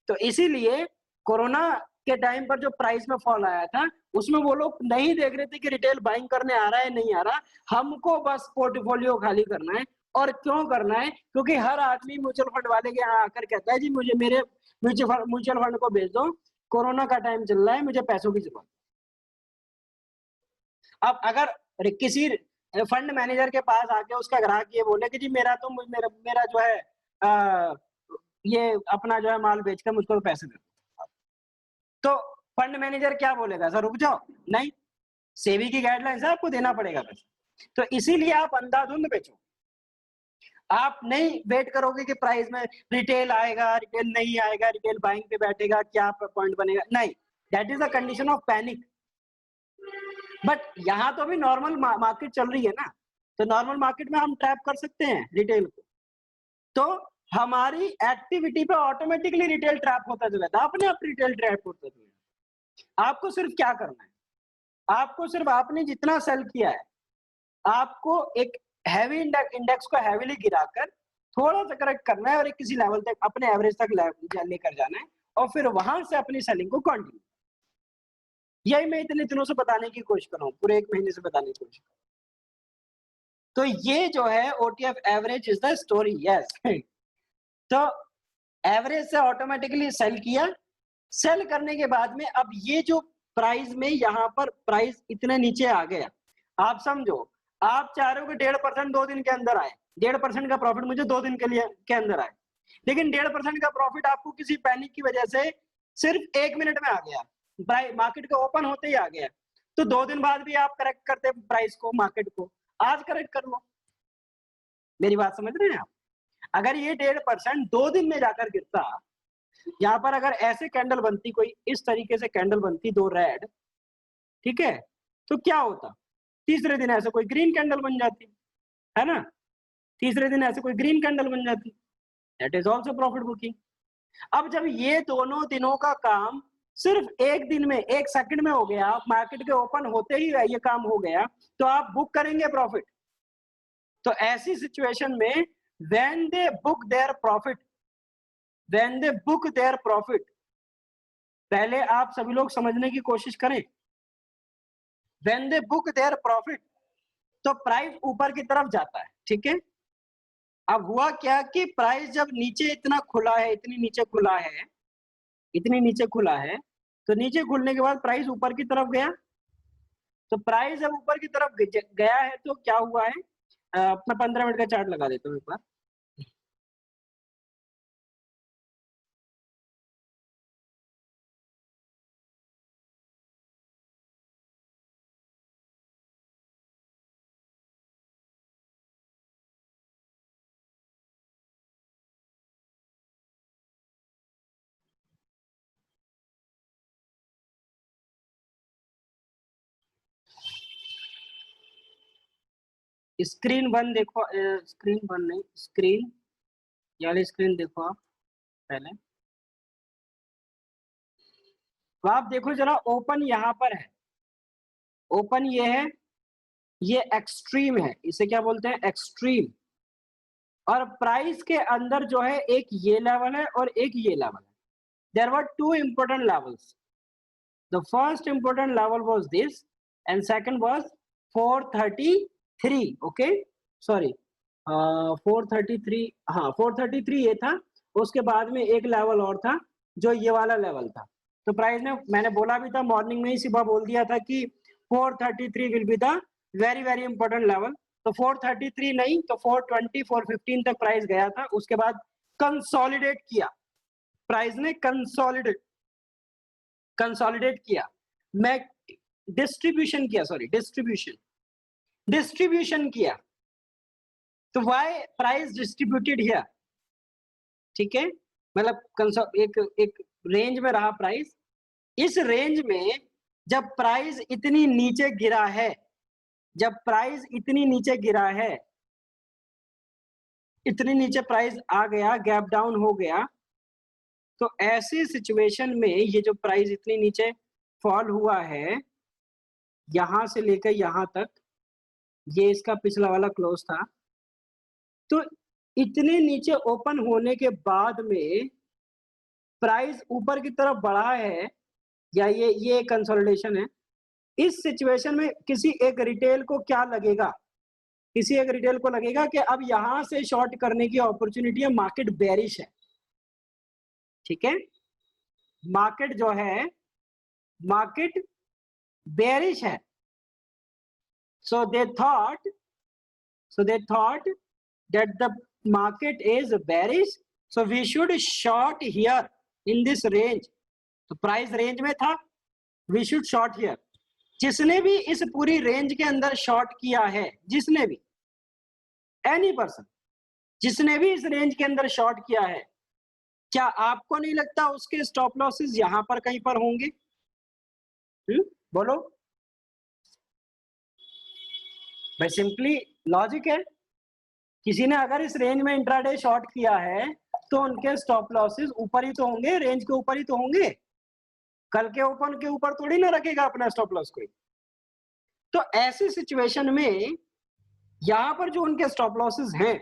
तो इसीलिए कोरोना के टाइम पर जो प्राइस में फॉल आया था, उसमें वो लोग नहीं देख रहे थे कि रिटेल बाइंग करने आ रहा है नहीं आ रहा, हमको बस पोर्टफोलियो खाली करना है। और क्यों करना है? क्योंकि हर आदमी म्यूचुअल फंड वाले के यहाँ आकर कहता है जी मुझे मेरे म्यूचुअल फंड को भेज दो, कोरोना का टाइम चल रहा है, मुझे पैसों की जरूरत। अब अगर किसी फंड मैनेजर के पास आके उसका ग्राहक ये बोले कि जी मेरा जो है ये अपना जो है माल बेचकर मुझको पैसे दे दो, तो फंड मैनेजर क्या बोलेगा? सर रुक जाओ, नहीं, सेबी की गाइडलाइंस है, आपको देना पड़ेगा पैसा। तो इसीलिए आप अंधाधुंध बेचो। आप नहीं वेट करोगे कि प्राइस में रिटेल आएगा, रिटेल नहीं आएगा, रिटेल बाइंग पे बैठेगा, क्या पॉइंट बनेगा, नहीं, that is a condition of panic. But यहाँ तो अभी नॉर्मल मार्केट चल रही है ना, तो नॉर्मल मार्केट में हम ट्रैप कर सकते हैं रिटेल को। तो हमारी एक्टिविटी पे ऑटोमेटिकली रिटेल ट्रैप होता चला था, अपने आप रिटेल ट्रैप होता चला। आपको सिर्फ क्या करना है? आपको सिर्फ आपने जितना सेल किया है, आपको एक हैवी इंडेक्स को हैवीली गिराकर थोड़ा सा करेक्ट करना है और एक किसी लेवल तक अपने एवरेज तक लेकर जाना है, और फिर वहां से अपनी सेलिंग को कंटिन्यू। यही मैं इतने दिनों से बताने की कोशिश कर रहा हूँ, पूरे 1 महीने से बताने की कोशिश। तो ये जो है OTF average is the story. Yes. तो एवरेज से ऑटोमेटिकली सेल किया, सेल करने के बाद में अब ये जो प्राइस में यहाँ पर प्राइस इतने नीचे आ गया, आप समझो आप चाह रहे हो कि 1.5% 2 दिन के अंदर आए, 1.5% का प्रॉफिट मुझे 2 दिन के अंदर आए, लेकिन 1.5% का प्रॉफिट आपको किसी पैनिक की वजह से सिर्फ 1 मिनट में आ गया, मार्केट के ओपन होते ही आ गया। तो 2 दिन बाद भी आप करेक्ट करते प्राइस को, मार्केट को, आज करेक्ट कर लो। मेरी बात समझ रहे हैं आप? अगर ये 1.5% 2 दिन में जाकर गिरता, यहाँ पर अगर ऐसे कैंडल बनती, कोई इस तरीके से कैंडल बनती 2 रेड, ठीक है, तो क्या होता? तीसरे दिन ऐसे कोई ग्रीन कैंडल बन जाती, है ना? तीसरे दिन ऐसे कोई ग्रीन कैंडल बन जाती, that is also profit booking. अब जब ये दोनों दिनों का काम सिर्फ एक दिन में, 1 सेकंड में हो गया, मार्केट के ओपन होते ही ये काम हो गया, तो आप बुक करेंगे प्रॉफिट। तो ऐसी सिचुएशन में when they book their profit, when they book their profit, पहले आप सभी लोग समझने की कोशिश करें। when they book their profit, तो प्राइस ऊपर की तरफ जाता है, ठीक है। अब हुआ क्या कि प्राइस जब नीचे इतना खुला है, इतनी नीचे खुला है, इतनी नीचे खुला है, तो नीचे खुलने के बाद प्राइस ऊपर की तरफ गया। तो प्राइस जब ऊपर की तरफ गया है तो क्या हुआ है? अपना 15 मिनट का चार्ट लगा देता हूँ एक बार। स्क्रीन वन देखो, स्क्रीन वन नहीं, स्क्रीन ये वाली स्क्रीन देखो आप पहले, तो आप देखो जरा, ओपन यहाँ पर है, ओपन ये है, ये एक्सट्रीम है, इसे क्या बोलते हैं, एक्सट्रीम। और प्राइस के अंदर जो है एक ये लेवल है और एक ये लेवल है। There were two important levels, the first important level was this and second was 433, okay sorry 433, हाँ 433 ये था, उसके बाद में एक लेवल और था जो ये वाला लेवल था। तो प्राइस ने, मैंने बोला भी था मॉर्निंग में ही, सुबह बोल दिया था कि 433 will be the very very important level. तो 433 नहीं तो 420 415 तक प्राइस गया था, उसके बाद कंसोलिडेट किया प्राइस ने, कंसोलिडेट किया, मैं डिस्ट्रीब्यूशन किया, सॉरी डिस्ट्रीब्यूशन किया, तो व्हाई प्राइस डिस्ट्रीब्यूटेड हियर, ठीक है, मतलब एक रेंज में रहा प्राइस। इस रेंज में जब प्राइस इतनी नीचे गिरा है, जब प्राइस इतनी नीचे गिरा है, इतनी नीचे प्राइस आ गया, गैप डाउन हो गया, तो ऐसी सिचुएशन में ये जो प्राइस इतनी नीचे फॉल हुआ है, यहां से लेकर यहां तक, ये इसका पिछला वाला क्लोज था, तो इतने नीचे ओपन होने के बाद में प्राइस ऊपर की तरफ बढ़ा है, या ये कंसोलिडेशन है। इस सिचुएशन में किसी एक रिटेल को क्या लगेगा, किसी एक रिटेल को लगेगा कि अब यहां से शॉर्ट करने की अपॉर्चुनिटी है, मार्केट बेरिश है, ठीक है, मार्केट जो है, मार्केट बेरिश है। So they thought that the market is bearish, so we should short here in this range. तो प्राइस रेंज में था, we should short here. जिसने भी इस पूरी रेंज के अंदर शॉर्ट किया है, जिसने भी, एनी पर्सन जिसने भी इस रेंज के अंदर शॉर्ट किया है, क्या आपको नहीं लगता उसके स्टॉप लॉसेस यहां पर कहीं पर होंगे? बोलो भाई, सिंपली लॉजिक है। किसी ने अगर इस रेंज में इंट्राडे शॉर्ट किया है तो उनके स्टॉप लॉसेस ऊपर ही तो होंगे, रेंज के ऊपर ही तो होंगे, कल के ओपन के ऊपर थोड़ी ना रखेगा अपना स्टॉप लॉस कोई। तो ऐसी सिचुएशन में यहां पर जो उनके स्टॉप लॉसेस हैं,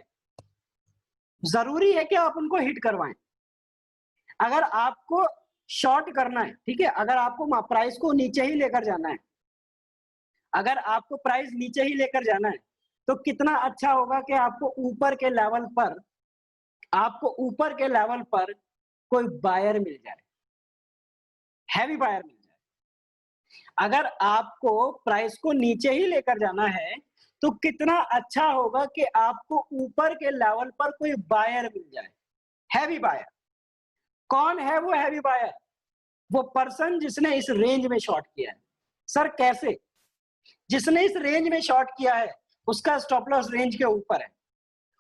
जरूरी है कि आप उनको हिट करवाएं। अगर आपको शॉर्ट करना है, ठीक है, अगर आपको प्राइस को नीचे ही लेकर जाना है, अगर आपको प्राइस नीचे ही लेकर जाना है, तो कितना अच्छा होगा कि आपको ऊपर के लेवल पर, आपको ऊपर के लेवल पर कोई बायर मिल जाए, हैवी बायर मिल जाए। अगर आपको प्राइस को नीचे ही लेकर जाना है तो कितना अच्छा होगा कि आपको ऊपर के लेवल पर कोई बायर मिल जाए, हैवी बायर। कौन है वो हैवी बायर? वो पर्सन जिसने इस रेंज में शॉर्ट किया है। सर कैसे? जिसने इस रेंज में शॉर्ट किया है उसका स्टॉप लॉस रेंज के ऊपर है,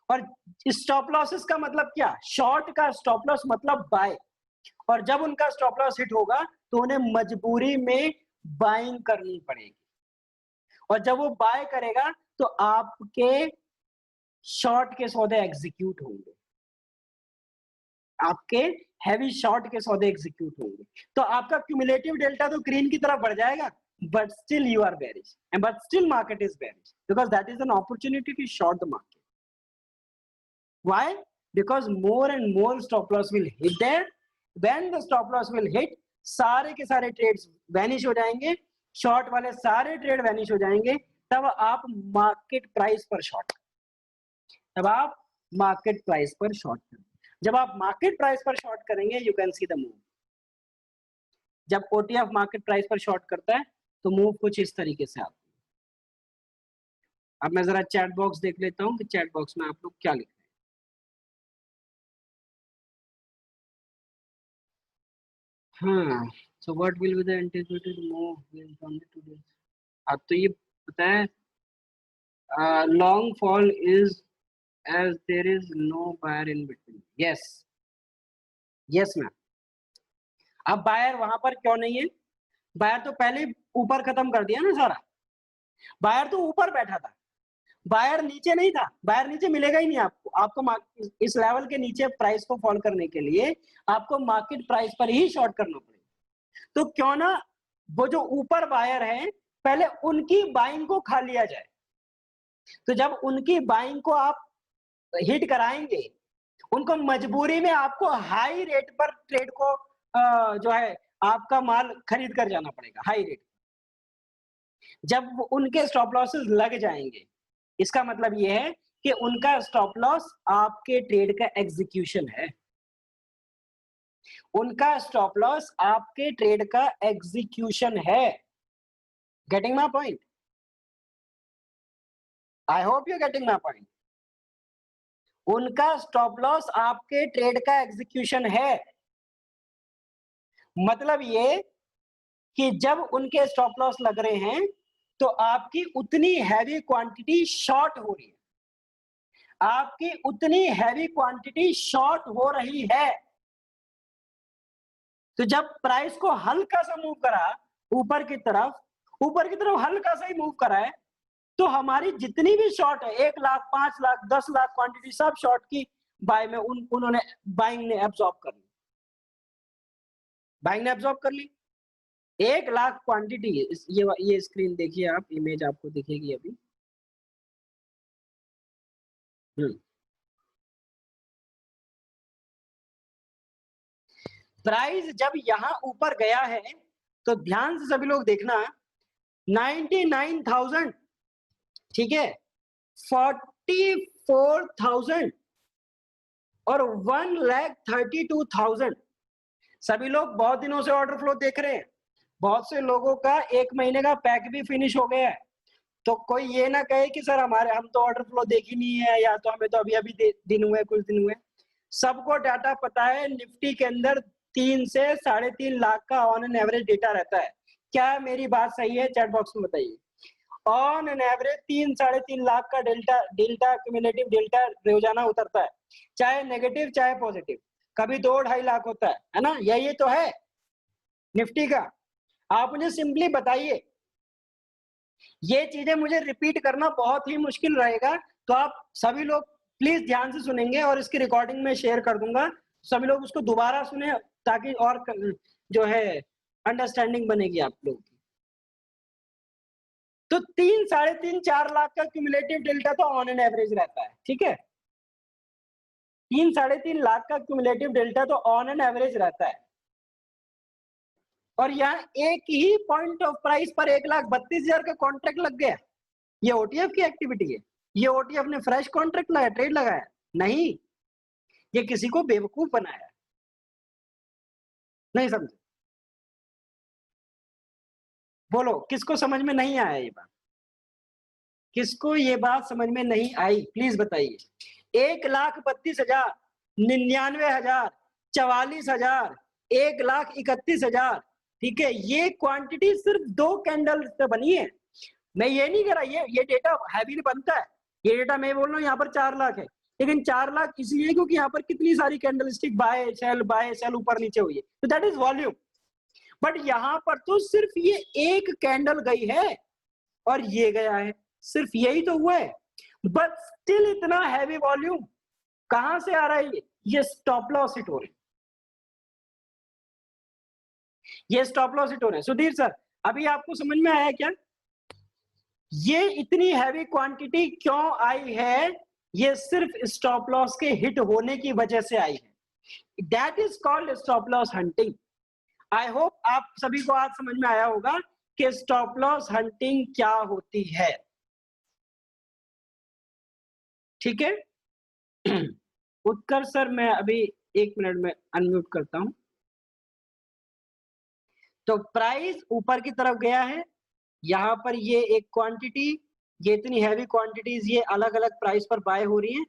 और स्टॉप लॉसेस का मतलब क्या? शॉर्ट का स्टॉप लॉस मतलब बाय, और जब उनका स्टॉप लॉस हिट होगा तो उन्हें मजबूरी में बाइंग करनी पड़ेगी, और जब वो बाय करेगा तो आपके शॉर्ट के सौदे एग्जीक्यूट होंगे, आपके हैवी शॉर्ट के सौदे एग्जीक्यूट होंगे, तो आपका क्यूमुलेटिव डेल्टा तो ग्रीन की तरफ बढ़ जाएगा, but still you are bearish, and but still market is bearish because that is an opportunity to short the market. Why? Because more and more stop loss will hit there. When the stop loss will hit, सारे के सारे ट्रेड्स वैनिश हो जाएंगे, शॉर्ट वाले सारे ट्रेड वैनिश हो जाएंगे, तब आप मार्केट प्राइस पर शॉर्ट, तब आप मार्केट प्राइस पर शॉर्ट करें। जब आप मार्केट प्राइस पर शॉर्ट करेंगे, you can see the move. जब ओटीएफ मार्केट प्राइस पर शॉर्ट करता है तो मूव कुछ इस तरीके से आता है। अब मैं जरा चैट बॉक्स देख लेता हूं कि चैट बॉक्स में आप लोग क्या लिख रहे हैं। हाँ, so what will be the anticipated move from the today. अब तो ये पता है, long fall is as there is no buyer in between. Yes yes ma'am. अब बायर वहां पर क्यों नहीं है? बायर तो पहले ऊपर खत्म कर दिया ना सारा, बायर तो ऊपर बैठा था, बायर नीचे नहीं था, बायर नीचे मिलेगा ही नहीं आपको। आपको इस लेवल के नीचे प्राइस को फॉल करने के लिए आपको मार्केट प्राइस पर ही शॉर्ट करना पड़ेगा। तो क्यों ना वो जो ऊपर बायर है पहले उनकी बाइंग को खा लिया जाए। तो जब उनकी बाइंग को आप हिट कराएंगे, उनको मजबूरी में आपको हाई रेट पर ट्रेड को जो है आपका माल खरीद कर जाना पड़ेगा हाई रेट। जब उनके स्टॉप लॉसेस लग जाएंगे, इसका मतलब यह है कि उनका स्टॉप लॉस आपके ट्रेड का एग्जीक्यूशन है। उनका स्टॉप लॉस आपके ट्रेड का एग्जीक्यूशन है। Getting my point? I hope you getting my point. उनका स्टॉप लॉस आपके ट्रेड का एग्जीक्यूशन है। मतलब ये कि जब उनके स्टॉप लॉस लग रहे हैं तो आपकी उतनी हैवी क्वांटिटी शॉर्ट हो रही है, आपकी उतनी हैवी क्वांटिटी शॉर्ट हो रही है। तो जब प्राइस को हल्का सा मूव करा ऊपर की तरफ हल्का सा ही मूव करा है, तो हमारी जितनी भी शॉर्ट है 1 लाख 5 लाख 10 लाख क्वांटिटी सब शॉर्ट की बाय में उन्होंने बाइंग ने एब्जॉर्ब कर ली। बाइंग ने एब्जॉर्ब कर ली 1 लाख क्वांटिटी। ये स्क्रीन देखिए आप, इमेज आपको दिखेगी अभी। प्राइस जब यहां ऊपर गया है तो ध्यान से सभी लोग देखना, 99,000, ठीक है, 44,000 और 1,32,000। सभी लोग बहुत दिनों से ऑर्डर फ्लो देख रहे हैं। बहुत से लोगों का 1 महीने का पैक भी फिनिश हो गया है। तो कोई ये ना कहे कि सर हम तो ऑर्डर फ्लो देख ही नहीं है, या तो हमें तो अभी दिन हुए, कुछ दिन हुए। सबको डाटा पता है, निफ्टी के अंदर 3 से 3.5 लाख का ऑन एन एवरेज डेटा रहता है। क्या मेरी बात सही है? चैट बॉक्स में बताइए। ऑन एन एवरेज 3-3.5 लाख का डेल्टा क्यूमुलेटिव डेल्टा रोजाना उतरता है, चाहे नेगेटिव चाहे पॉजिटिव। कभी 2-2.5 लाख होता है ना? यही तो है निफ्टी का। आप मुझे सिंपली बताइए, ये चीजें मुझे रिपीट करना बहुत ही मुश्किल रहेगा, तो आप सभी लोग प्लीज ध्यान से सुनेंगे और इसकी रिकॉर्डिंग में शेयर कर दूंगा। सभी लोग उसको दोबारा सुने ताकि और जो है अंडरस्टैंडिंग बनेगी आप लोगों की। तो 3-3.5-4 लाख का क्यूमुलेटिव डेल्टा तो ऑन एन एवरेज रहता है, ठीक है। 3-3.5 लाख का क्यूमुलेटिव डेल्टा तो ऑन एन एवरेज रहता है। और यहाँ एक ही पॉइंट ऑफ प्राइस पर 1,32,000 का कॉन्ट्रैक्ट लग गया। ये ओटीएफ की एक्टिविटी है। ये ओटीएफ ने फ्रेश कॉन्ट्रैक्ट लगाया, ट्रेड लगाया नहीं, ये किसी को बेवकूफ बनाया। नहीं समझे? बोलो किसको समझ में नहीं आया ये बात? किसको ये बात समझ में नहीं आई? प्लीज बताइए। 1,32,000, 99,000, 44,000, 1,31,000, ठीक है, ये क्वांटिटी सिर्फ 2 कैंडल से बनी है। मैं ये नहीं कह रहा, ये डेटा हैवी बनता है। ये डेटा मैं बोल रहा हूँ यहाँ पर 4 लाख है, लेकिन 4 लाख इसलिए क्योंकि यहाँ पर कितनी सारी कैंडल स्टिक बाय सेल ऊपर नीचे हुई है, तो दैट इज वॉल्यूम। बट यहाँ पर तो सिर्फ ये एक कैंडल गई है और ये गया है, सिर्फ यही तो हुआ है। बट स्टिल इतना हैवी वॉल्यूम कहां से आ रहा है? ये स्टॉप लॉस हिट हो रहे हैं, ये स्टॉप लॉस हिट हो रहे हैं। सुधीर सर, अभी आपको समझ में आया क्या ये इतनी हैवी क्वांटिटी क्यों आई है? ये सिर्फ स्टॉप लॉस के हिट होने की वजह से आई है। That is called stop loss hunting. I hope आप सभी को आज समझ में आया होगा कि स्टॉप लॉस हंटिंग क्या होती है, ठीक है। उत्कर्ष सर, मैं अभी 1 मिनट में अनम्यूट करता हूं। तो प्राइस ऊपर की तरफ गया है, यहां पर ये एक क्वांटिटी, ये इतनी हैवी क्वांटिटीज ये अलग अलग प्राइस पर बाय हो रही हैं।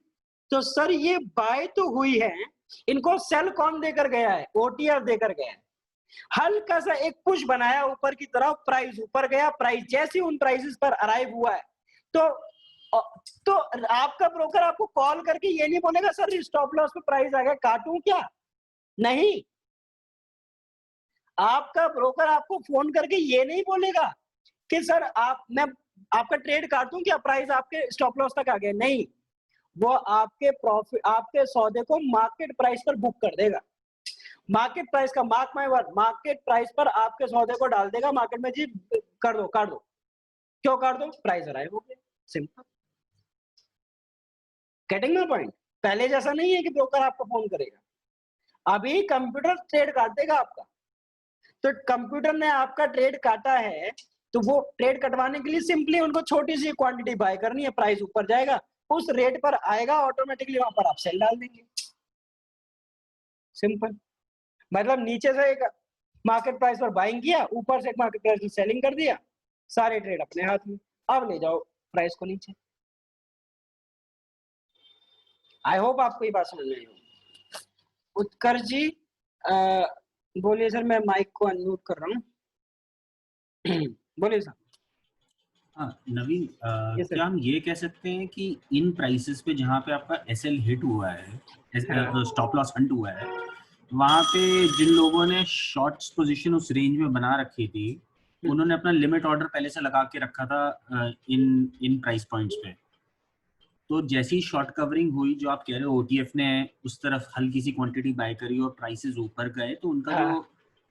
तो सर ये बाय तो हुई है, इनको सेल कौन देकर गया है? ओटीएफ देकर गया है। हल्का सा एक पुश बनाया ऊपर की तरफ, प्राइस ऊपर गया। प्राइस जैसे उन प्राइसेस पर अराइव हुआ है तो आपका ब्रोकर आपको कॉल करके ये नहीं बोलेगा सर स्टॉप लॉस पे प्राइस आ गया, काटूं क्या? नहीं, आपका ब्रोकर आपको फोन करके ये नहीं बोलेगा कि सर मैं आपका ट्रेड काटूं क्या, प्राइस आपके स्टॉप लॉस तक आ गया? नहीं, वो आपके प्रॉफिट, आपके सौदे को मार्केट प्राइस पर बुक कर देगा। मार्केट प्राइस का, mark my word, market price पर आपके सौदे को डाल देगा मार्केट में, जी कर दो, काट दो। क्यों काट दो? प्राइस अराइव हो गया, सिंपल। Getting my point? पहले जैसा नहीं है कि ब्रोकर आपको फोन करेगा, अभी कंप्यूटर ट्रेड काट देगा आपका। तो कंप्यूटर ने आपका ट्रेड काटा है, तो वो ट्रेड कटवाने के लिए सिंपली उनको छोटी सी क्वांटिटी बाय करनी है, प्राइस ऊपर जाएगा, उस रेट पर आएगा, ऑटोमेटिकली वहां पर आप सेल डाल देंगे, सिंपल। मतलब नीचे से एक मार्केट प्राइस पर बाइंग किया, ऊपर से एक मार्केट प्राइस पर सेलिंग कर दिया, सारे ट्रेड अपने हाथ में, अब ले जाओ प्राइस को नीचे। आई होप आपको ये बात समझ में आई होगी। उत्कर्ष जी बोलिए सर, मैं माइक को अनम्यूट कर रहा हूँ। बोलिए सर। हाँ नवीन, Yes, sir. क्या हम ये कह सकते हैं कि इन प्राइसेस पे जहाँ पे आपका एसएल हिट हुआ है, स्टॉप लॉस हंट हुआ है, वहाँ पे जिन लोगों ने शॉर्ट्स पोजीशन उस रेंज में बना रखी थी, उन्होंने अपना लिमिट ऑर्डर पहले से लगा के रखा था इन प्राइस पॉइंट्स पे। तो जैसी शॉर्ट कवरिंग हुई, जो आप कह रहे हो ओटीएफ ने उस तरफ हल्की सी क्वांटिटी बाय करी और प्राइसेस ऊपर गए, तो उनका हाँ. जो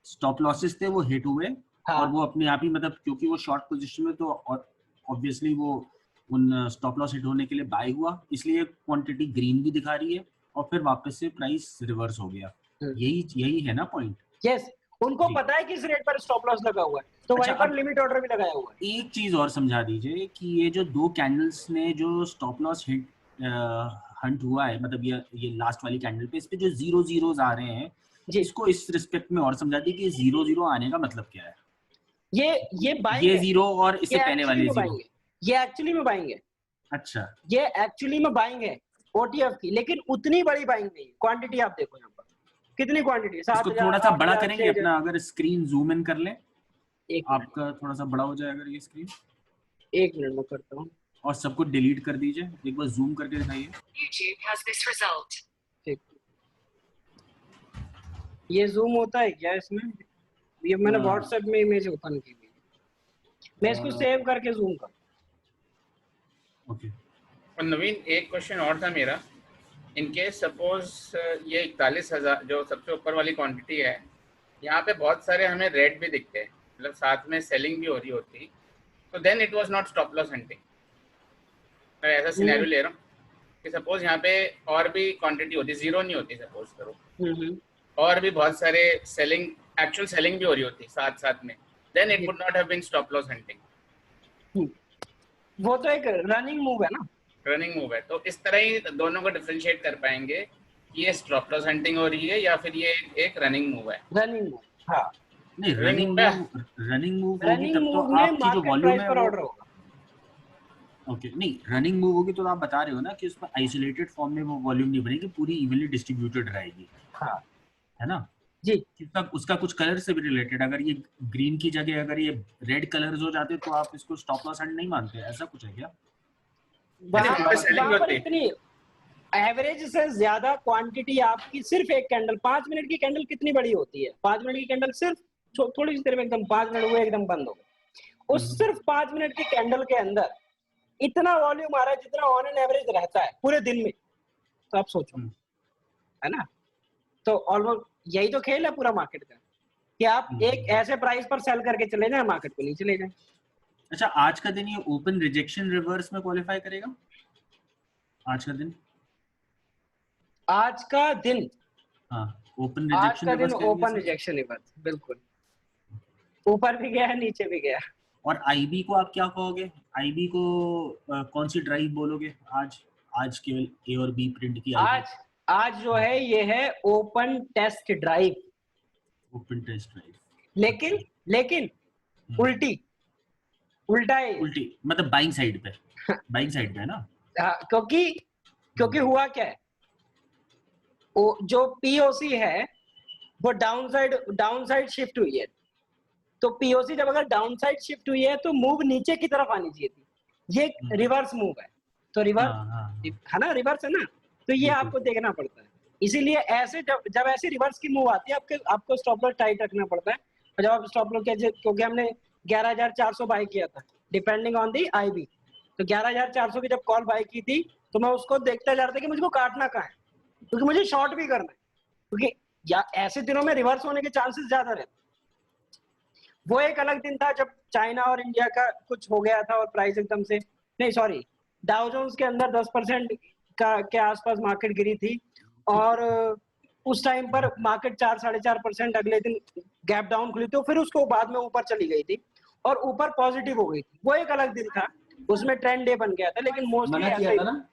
स्टॉप लॉसेस थे वो हिट हुए। हाँ. और वो अपने आप ही, मतलब क्योंकि वो शॉर्ट पोजीशन में, तो ऑब्वियसली वो उन स्टॉप लॉस हिट होने के लिए बाय हुआ, इसलिए क्वांटिटी ग्रीन भी दिखा रही है और फिर वापस से प्राइस रिवर्स हो गया। यही है ना पॉइंट? यस, उनको जी। पता है किस रेट पर स्टॉप लॉस लगा हुआ है, तो अच्छा, वहीं पर लिमिट ऑर्डर भी लगाया हुआ है। एक चीज और समझा दीजिए कि ये जो दो कैंडल्स ने जो स्टॉप लॉस हिट हंट हुआ है, मतलब ये लास्ट वाली कैंडल पे, इस पे जो 0 जीरोस आ रहे हैं, जी, इसको इस रिस्पेक्ट में और समझा दी कि 0 0 आने का मतलब क्या है? ये बाइंग ये है, जीरो और इससे ये पहले एक्चुअली वाले में जीरो। बाइंग है, ये एक्चुअली में बाइंग है, अच्छा, ये एक्चुअली में बाइंग है ओटीएफ की, लेकिन उतनी बड़ी बाइंग नहीं है। क्वांटिटी आप देखो यहाँ पर कितनी क्वांटिटी, इसको 7,000, थोड़ा सा बड़ा 8,000, करेंगे 6,000। अपना, अगर स्क्रीन जूम इन कर लें, एक मिनट, आपका थोड़ा सा बड़ा हो जाए अगर ये स्क्रीन, एक मिनट में करता हूँ। और सब कुछ डिलीट कर दीजिए, एक बार जूम करके दिखाइए। YouTube has this result. ठीक, ये जूम होता है क्या इसमें? ये मैंने हाँ। व्हाट्सएप में इमेज ओपन की हुई है, मैं इसको और- सेव करके जूम कर। ओके, और नवीन, एक क्वेश्चन और था मेरा। इनकेस सपोज ये 41,000 जो सबसे ऊपर वाली क्वांटिटी है, यहाँ पे बहुत सारे हमें रेड भी दिखते हैं, मतलब साथ में सेलिंग भी हो रही होती, तो then it was not stop loss hunting. मैं ऐसा सिनेरियो ले रहा हूँ कि सपोज यहाँ पे और भी क्वांटिटी होती, जीरो नहीं होती सपोज करो, और भी बहुत सारे सेलिंग, एक्चुअल सेलिंग भी हो रही होती साथ साथ में, then it would not have been stop loss hunting. वो तो एक रनिंग मूव है ना, रनिंग मूव है, तो इस तरह ही दोनों को डिफरेंशिएट कर पाएंगे कि ये स्टॉप लॉस हंटिंग हो रही है या फिर ये एक रनिंग मूव है। Running move. हाँ, नहीं रनिंग मूव होगी रनिंग तब तो मूव में आपकी जो मार्केट वॉल्यूम प्राइस है पर वो, ऑर्डर होगा। ओके, नहीं रनिंग मूव होगी तो आप बता रहे हो ना कि उसमें आइसोलेटेड फॉर्म में वो वॉल्यूम नहीं बनेगी, पूरी इवनली डिस्ट्रीब्यूटेड रहेगी। हाँ है ना जी, उसका कुछ कलर से भी रिलेटेड, अगर ये ग्रीन की जगह अगर ये रेड कलर्स हो जाते तो आप इसको स्टॉप लॉस हंट नहीं मानते, ऐसा कुछ है क्या? वहाँ पे selling वहाँ पर होती है। इतनी एवरेज से ज्यादा क्वांटिटी आपकी, सिर्फ एक कैंडल, 5 मिनट की कैंडल कितनी बड़ी होती है? 5 मिनट की कैंडल सिर्फ थोड़ी सी देर में एकदम 5 मिनट हुए एकदम बंद हो गए। उस सिर्फ 5 मिनट की कैंडल के अंदर इतना वॉल्यूम आ रहा है जितना ऑन एन एवरेज रहता है पूरे दिन में, तो आप सोचो, है ना? तो ऑलमोस्ट यही तो खेल है पूरा मार्केट का, कि आप एक ऐसे प्राइस पर सेल करके चले जाए, मार्केट को नीचे ले जाए। अच्छा, आज का दिन ये ओपन रिजेक्शन रिवर्स में क्वालिफाई करेगा? आज का दिन, आज का दिन, हाँ, ओपन आज रिजेक्शन का दिन रिवर्स ओपन रिजेक्शन रिवर्स, बिल्कुल ऊपर भी गया नीचे भी गया। और आईबी को आप क्या कहोगे? आईबी को कौन सी ड्राइव बोलोगे आज केवल ए और बी प्रिंट की आज आज जो है ये है open test drive, open test drive, लेकिन उल्टा है, उल्टी मतलब बाइंग साइड पे है ना? हाँ, क्योंकि हुआ क्या है, जो पीओसी है वो डाउन साइड शिफ्ट हुई है, तो पीओसी जब अगर डाउन साइड शिफ्ट हुई है तो मूव नीचे की तरफ आनी चाहिए थी, ये रिवर्स मूव है, तो रिवर्स है ना, रिवर्स है ना, तो ये आपको देखना पड़ता है। इसीलिए ऐसे जब ऐसे रिवर्स की मूव आती है आपको स्टॉप लॉस टाइट रखना पड़ता है। और जब आप स्टॉप लॉस, क्योंकि हमने 11,400 बाय किया था, डिपेंडिंग ऑन दी आईबी। तो 11,400 की जब कॉल बाय की थी तो मैं उसको देखता जा रहा था कि मुझको काटना कहाँ है, क्योंकि मुझे शॉर्ट भी करना है, क्योंकि या ऐसे दिनों में रिवर्स होने के चांसेस ज्यादा रहते। वो एक अलग दिन था जब चाइना और इंडिया का कुछ हो गया था और प्राइस एकदम से, नहीं सॉरी, डाउ जोन्स के अंदर 10% का के आसपास मार्केट गिरी थी, और उस टाइम पर मार्केट 4-4.5% अगले दिन गैप डाउन खुली थी, फिर उसको बाद में ऊपर चली गई थी और ऊपर पॉजिटिव हो गई थी। वो एक अलग दिन था, उसमें ट्रेंड डे बन गया था, लेकिन मोस्टली मना किया था ना।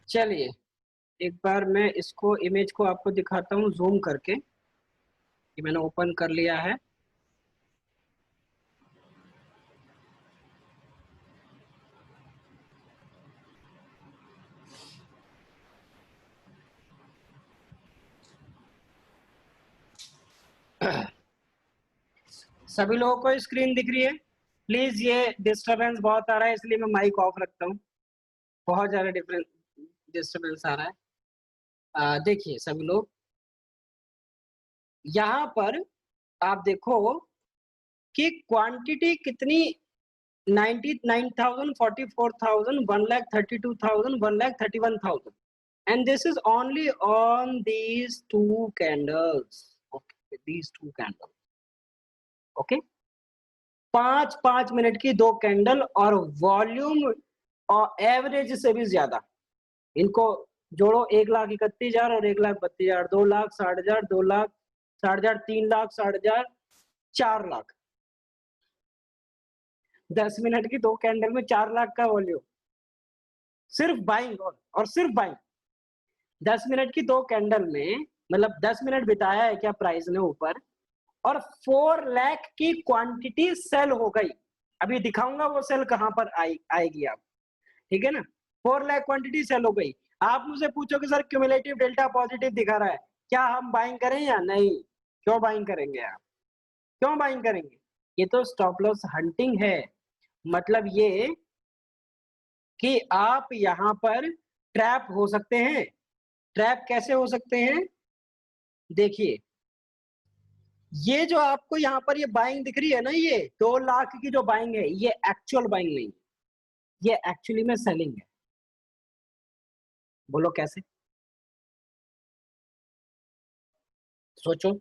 चलिए एक बार मैं इसको इमेज को आपको दिखाता हूँ जूम करके, ये मैंने ओपन कर लिया है। सभी लोगों को स्क्रीन दिख रही है? प्लीज, ये डिस्टरबेंस बहुत आ रहा है इसलिए मैं माइक ऑफ रखता हूँ, बहुत ज्यादा डिस्टरबेंस आ रहा है। देखिए सभी लोग, यहाँ पर आप देखो कि क्वांटिटी कितनी, 99,000, 44,000, 1,32,000, 1,31,000, and this is only on these two candles. Okay, these two candles. Okay, 5-5 minute की दो कैंडल और वॉल्यूम और एवरेज से भी ज्यादा। इनको जोड़ो, 1,31,000 और 1,32,000, 2,60,000, 2,60,000, 3,60,000, 4 लाख। 10 मिनट की दो कैंडल में 4 लाख का वॉल्यूम, सिर्फ बाइंग और सिर्फ बाइंग। 10 मिनट की दो कैंडल में मतलब 10 मिनट बिताया है क्या प्राइस ने ऊपर, और 4 लाख की क्वांटिटी सेल हो गई। अभी दिखाऊंगा वो सेल कहां पर आएगी आप, ठीक है ना। 4 लाख क्वांटिटी सेल हो गई। आप मुझसे पूछोगे सर क्यूमुलेटिव डेल्टा पॉजिटिव दिखा रहा है, क्या हम बाइंग करें या नहीं? क्यों बाइंग करेंगे आप, क्यों बाइंग करेंगे? ये तो स्टॉप लॉस हंटिंग है। मतलब ये कि आप यहाँ पर ट्रैप हो सकते हैं। ट्रैप कैसे हो सकते हैं? देखिए, ये जो आपको यहाँ पर ये बाइंग दिख रही है ना, ये 2 लाख की जो बाइंग है, ये एक्चुअल बाइंग नहीं, ये एक्चुअली में सेलिंग है। बोलो कैसे? सोचो।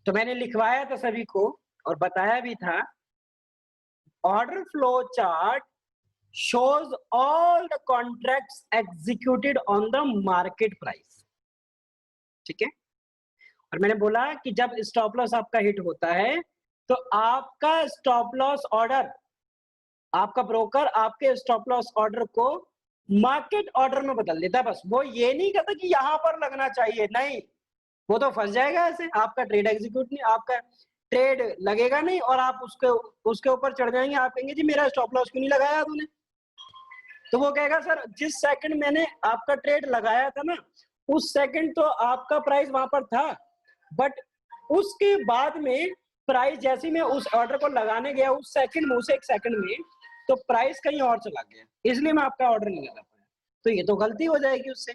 तो मैंने लिखवाया था सभी को और बताया भी था, order flow chart shows all the contracts executed on the market price, ठीक है। और मैंने बोला कि जब स्टॉप लॉस आपका हिट होता है तो आपका स्टॉप लॉस ऑर्डर, आपका ब्रोकर आपके स्टॉप लॉस ऑर्डर को मार्केट ऑर्डर में बदल देता है। बस वो ये नहीं कहता कि यहां पर लगना चाहिए, नहीं, वो तो फंस जाएगा ऐसे। आपका ट्रेड एग्जीक्यूट नहीं, आपका ट्रेड लगेगा नहीं और आप उसके ऊपर चढ़ जाएंगे। आप कहेंगे जी मेरा स्टॉप लॉस क्यों नहीं लगाया तूने? तो वो कहेगा सर जिस सेकंड मैंने आपका ट्रेड लगाया था ना, उस सेकंड तो आपका प्राइस वहां पर था, बट उसके बाद में प्राइस जैसे मैं उस ऑर्डर को लगाने गया उस सेकंड में, उस एक सेकंड में, तो प्राइस कहीं और चला गया, इसलिए मैं आपका ऑर्डर नहीं लगा पाया। तो ये तो गलती हो जाएगी उससे।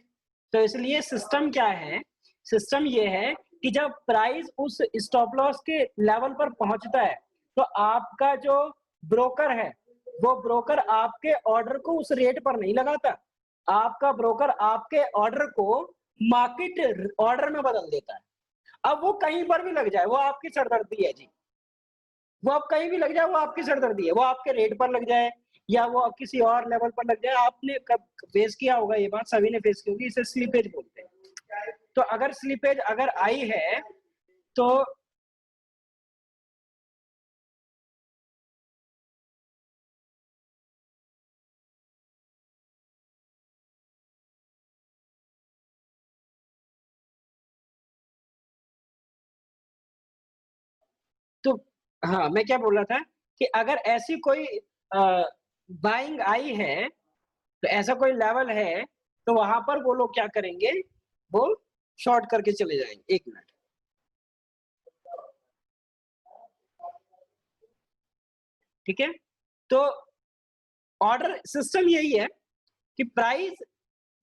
तो इसलिए सिस्टम क्या है? सिस्टम ये है कि जब प्राइस उस स्टॉप लॉस के लेवल पर पहुंचता है तो आपका जो ब्रोकर है वो ब्रोकर आपके ऑर्डर को उस रेट पर नहीं लगाता, आपका ब्रोकर आपके ऑर्डर को मार्केट ऑर्डर में बदल देता है। अब वो कहीं पर भी लग जाए वो आपकी सरदर्दी है जी, वो अब कहीं भी लग जाए वो आपकी सरदर्दी है, वो आपके रेट पर लग जाए या वो किसी और लेवल पर लग जाए। आपने कब फेस किया होगा ये बात, सभी ने फेस की होगी, इसे स्लीपेज बोलते हैं। तो अगर स्लीपेज अगर आई है तो हाँ, मैं क्या बोल रहा था कि अगर ऐसी कोई बाइंग आई है तो ऐसा कोई लेवल है तो वहां पर वो लोग क्या करेंगे, वो शॉर्ट करके चले जाएंगे। 1 मिनट, ठीक है। तो ऑर्डर सिस्टम यही है कि प्राइस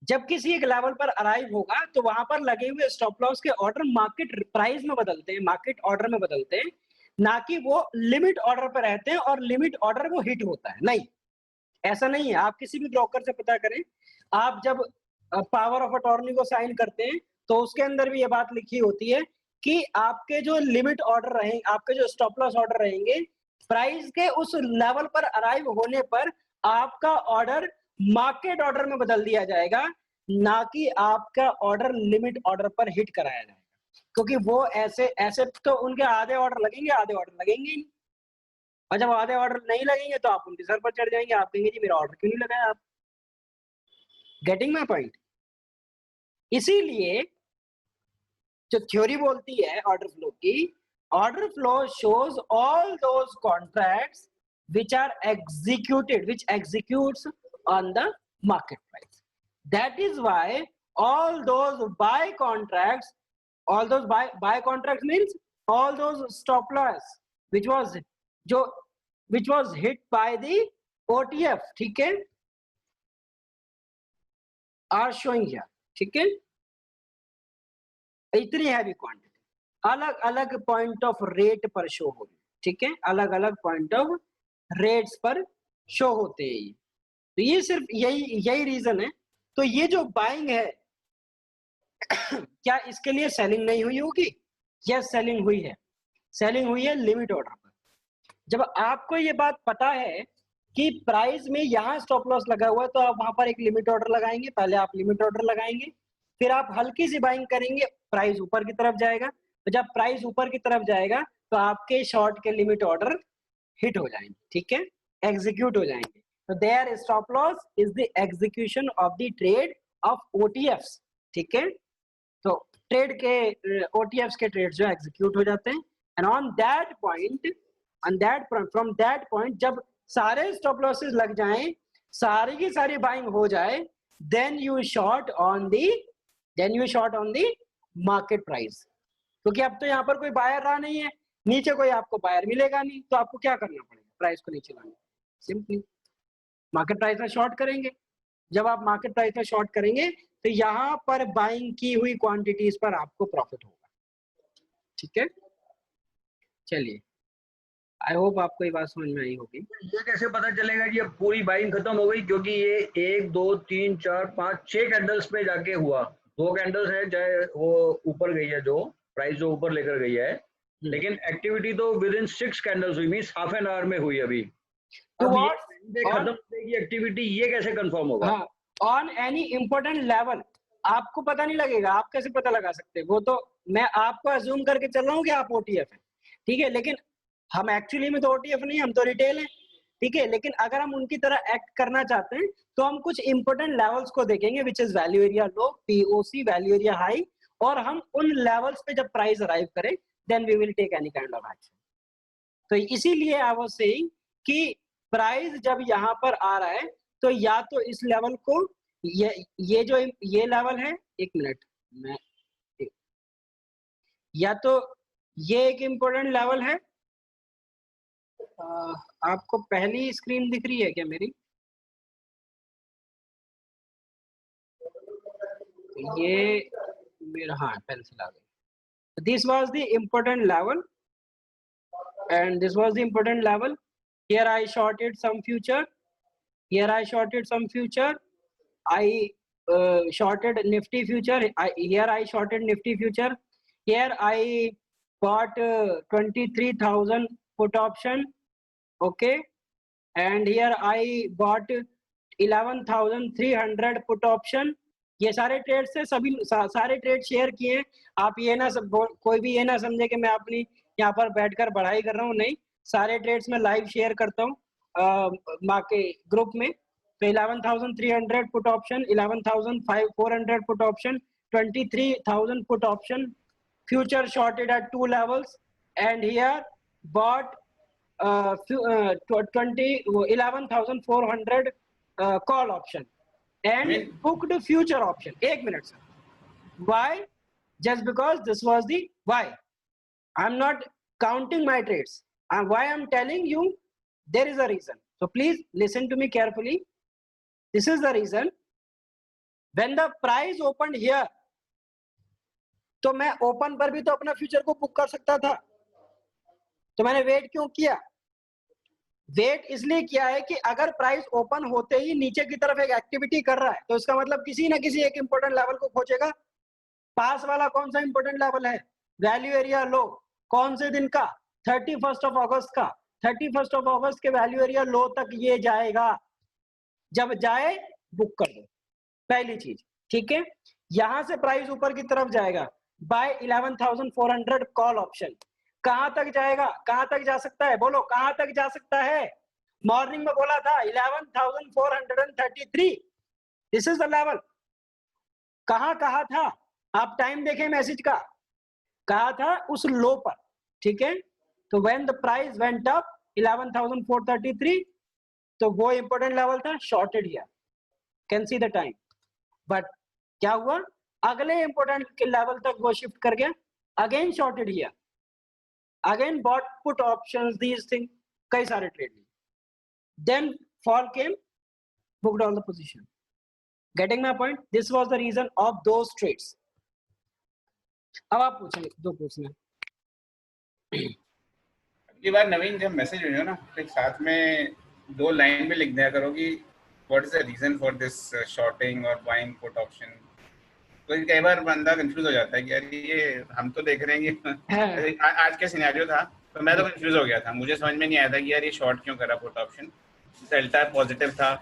जब किसी एक लेवल पर अराइव होगा तो वहां पर लगे हुए स्टॉप लॉस के ऑर्डर मार्केट प्राइस में बदलते हैं, मार्केट ऑर्डर में बदलते हैं, ना कि वो लिमिट ऑर्डर पर रहते हैं और लिमिट ऑर्डर वो हिट होता है। नहीं, ऐसा नहीं है। आप किसी भी ब्रोकर से पता करें, आप जब पावर ऑफ अटॉर्नी को साइन करते हैं तो उसके अंदर भी ये बात लिखी होती है कि आपके जो लिमिट ऑर्डर रहेंगे, आपके जो स्टॉप लॉस ऑर्डर रहेंगे, प्राइस के उस लेवल पर अराइव होने पर आपका ऑर्डर मार्केट ऑर्डर में बदल दिया जाएगा, ना कि आपका ऑर्डर लिमिट ऑर्डर पर हिट कराया जाएगा। क्योंकि वो ऐसे तो उनके आधे ऑर्डर लगेंगे, आधे ऑर्डर लगेंगे ही नहीं। और जब आधे ऑर्डर नहीं लगेंगे तो आप उनके सर पर चढ़ जाएंगे, आप कहेंगे जी मेरा ऑर्डर क्यों नहीं लगाया आप। Getting my point? इसीलिए जो थ्योरी बोलती है ऑर्डर फ्लो की, order flow shows all those contracts which are executed, which executes on the market price. That is why all those buy contracts, all those buy contracts means all those stop loss which was hit by the OTF, ठीक है, are showing here, ठीक है। इतनी हैवी क्वांटिटी अलग अलग पॉइंट ऑफ रेट पर शो हो रही है, ठीक है, अलग अलग पॉइंट ऑफ रेट्स पर शो होते हैं ये। तो ये सिर्फ यही रीजन है। तो ये जो बाइंग है क्या इसके लिए सेलिंग नहीं हुई होगी? यस, सेलिंग हुई है। सेलिंग हुई है लिमिट ऑर्डर पर। जब आपको ये बात पता है कि प्राइस में यहाँ स्टॉप लॉस लगा हुआ है तो आप वहां पर एक लिमिट ऑर्डर लगाएंगे। पहले आप लिमिट ऑर्डर लगाएंगे, फिर आप हल्की सी बाइंग करेंगे, प्राइस ऊपर की तरफ जाएगा। तो जब प्राइस ऊपर की तरफ जाएगा तो आपके शॉर्ट के लिमिट ऑर्डर हिट हो जाएंगे, ठीक है, एग्जीक्यूट हो जाएंगे। तो their stop loss is the execution of the trade of OTFs, ठीक है। तो ट्रेड के ओटीएफ्स के ट्रेड जो एग्जीक्यूट हो जाते हैं। And on that point, from that point जब सारे स्टॉप लॉसेस लग जाएं, सारी की सारी बाइंग हो जाए, then you short on the market price. क्योंकि अब तो यहाँ पर कोई बायर रहा नहीं है, नीचे कोई आपको बायर मिलेगा नहीं, तो आपको क्या करना पड़ेगा? प्राइस को नीचे लाना, सिंपली मार्केट प्राइस में शॉर्ट करेंगे। जब आप मार्केट प्राइस में शॉर्ट करेंगे तो यहाँ पर बाइंग की हुई क्वांटिटीज पर आपको प्रॉफिट होगा, ठीक है। चलिए, आई होप आपको ये बात समझ में आई होगी। ये कैसे पता चलेगा कि अब पूरी बाइंग खत्म हो गई? क्योंकि ये 1 2 3 4 5 6 कैंडल्स पे जाके हुआ। 2 कैंडल्स है, चाहे वो ऊपर गई है, जो प्राइस जो ऊपर लेकर गई है, लेकिन एक्टिविटी तो विद इन 6 कैंडल्स हुई, मींस हाफ एन आवर में हुई। अभी खत्म होगी एक्टिविटी, ये कैसे कंफर्म होगा? हाँ, ऑन एनी इंपॉर्टेंट लेवल आपको पता नहीं लगेगा। आप कैसे पता लगा सकते हैं? वो तो मैं आपको अज्यूम करके चल रहा हूँ कि आप ओटीएफ है, ठीक है, लेकिन हम एक्चुअली में तो ओटीएफ नहीं, हम तो रिटेल है, ठीक है। लेकिन अगर हम उनकी तरह एक्ट करना चाहते हैं तो हम कुछ इंपॉर्टेंट लेवल्स को देखेंगे, which is value area low, POC, value area high, और हम उन लेवल्स पे जब प्राइस अराइव करें then we will take any kind of action. तो इसीलिए आई वाज सेइंग कि प्राइस जब यहाँ पर आ रहा है तो या तो इस लेवल को, ये जो ये लेवल है, एक मिनट, मैं या तो ये एक इम्पोर्टेंट लेवल है। आपको पहली स्क्रीन दिख रही है क्या मेरी? ये मेरा, हाँ, पेंसिल आ गई। This was the important level and this was the important level. Here I shorted some future, here I shorted some future, I shorted Nifty future, here I shorted Nifty future, here I bought 23,000 put option, okay, and here I bought 11,300 put option. ये सारे ट्रेड से सभी सारे ट्रेड शेयर किए हैं। आप ये ना कोई भी ये ना समझे कि मैं अपनी यहाँ पर बैठकर पढ़ाई कर रहा हूँ, नहीं, सारे ट्रेड्स में लाइव शेयर करता हूँ मार्केट ग्रुप में। तो 11,300 put option, 11,400 put option, 23,000 put option, future shorted at 2 levels, and here bought 11,400 call option and booked future option. एक minute sir, why? Just because this was the why. I'm not counting my trades, and why I'm telling you, there is a reason. So please listen to me carefully. This is the reason when the price open here, तो मैं ओपन पर भी तो अपना फ्यूचर को बुक कर सकता था, तो मैंने वेट क्यों किया? वेट इसलिए किया है कि अगर प्राइस ओपन होते ही नीचे की तरफ एक एक्टिविटी कर रहा है तो इसका मतलब किसी ना किसी एक इंपॉर्टेंट लेवल को खोजेगा। पास वाला कौन सा इंपॉर्टेंट लेवल है? वैल्यू एरिया लो। कौन से दिन का? 31 अगस्त का। 31 अगस्त के वैल्यू एरिया लो तक ये जाएगा, जब जाए बुक कर दो, पहली चीज। ठीक है, यहां से प्राइस ऊपर की तरफ जाएगा बाय 11,400 कॉल ऑप्शन। कहां तक जाएगा? कहां तक जा सकता है? बोलो कहां तक जा सकता है? मॉर्निंग में बोला था 11,433, दिस इज द लेवल। कहां कहा था? आप टाइम देखें मैसेज का, कहा था उस लो पर। ठीक है, तो when the price went up 11,433, तो वो इंपॉर्टेंट लेवल था, shorted here, can see the time. But क्या हुआ? अगले इंपॉर्टेंट के लेवल तक वो शिफ्ट कर गया, again shorted here, again bought put options, these thing, कई सारे ट्रेड लिए, देन fall came, booked all the position. Getting my point? This was the reason of those trades. अब आप पूछेंगे दो पूछना। अगली बार नवीन जब मैसेज भेजो ना, तो साथ में 2 लाइन में लिख दिया करो कि what is the reason for this shorting और बाइंग पुट ऑप्शन। तो कई बार बंदा कंफ्यूज हो जाता है कि यार ये हम तो देख रहे हैं कि आज का सिनेरियो था, तो मैं तो कंफ्यूज हो गया था, मुझे समझ में नहीं आया था कि यार ये शॉर्ट क्यों करा पुट ऑप्शन। डेल्टा पॉजिटिव था,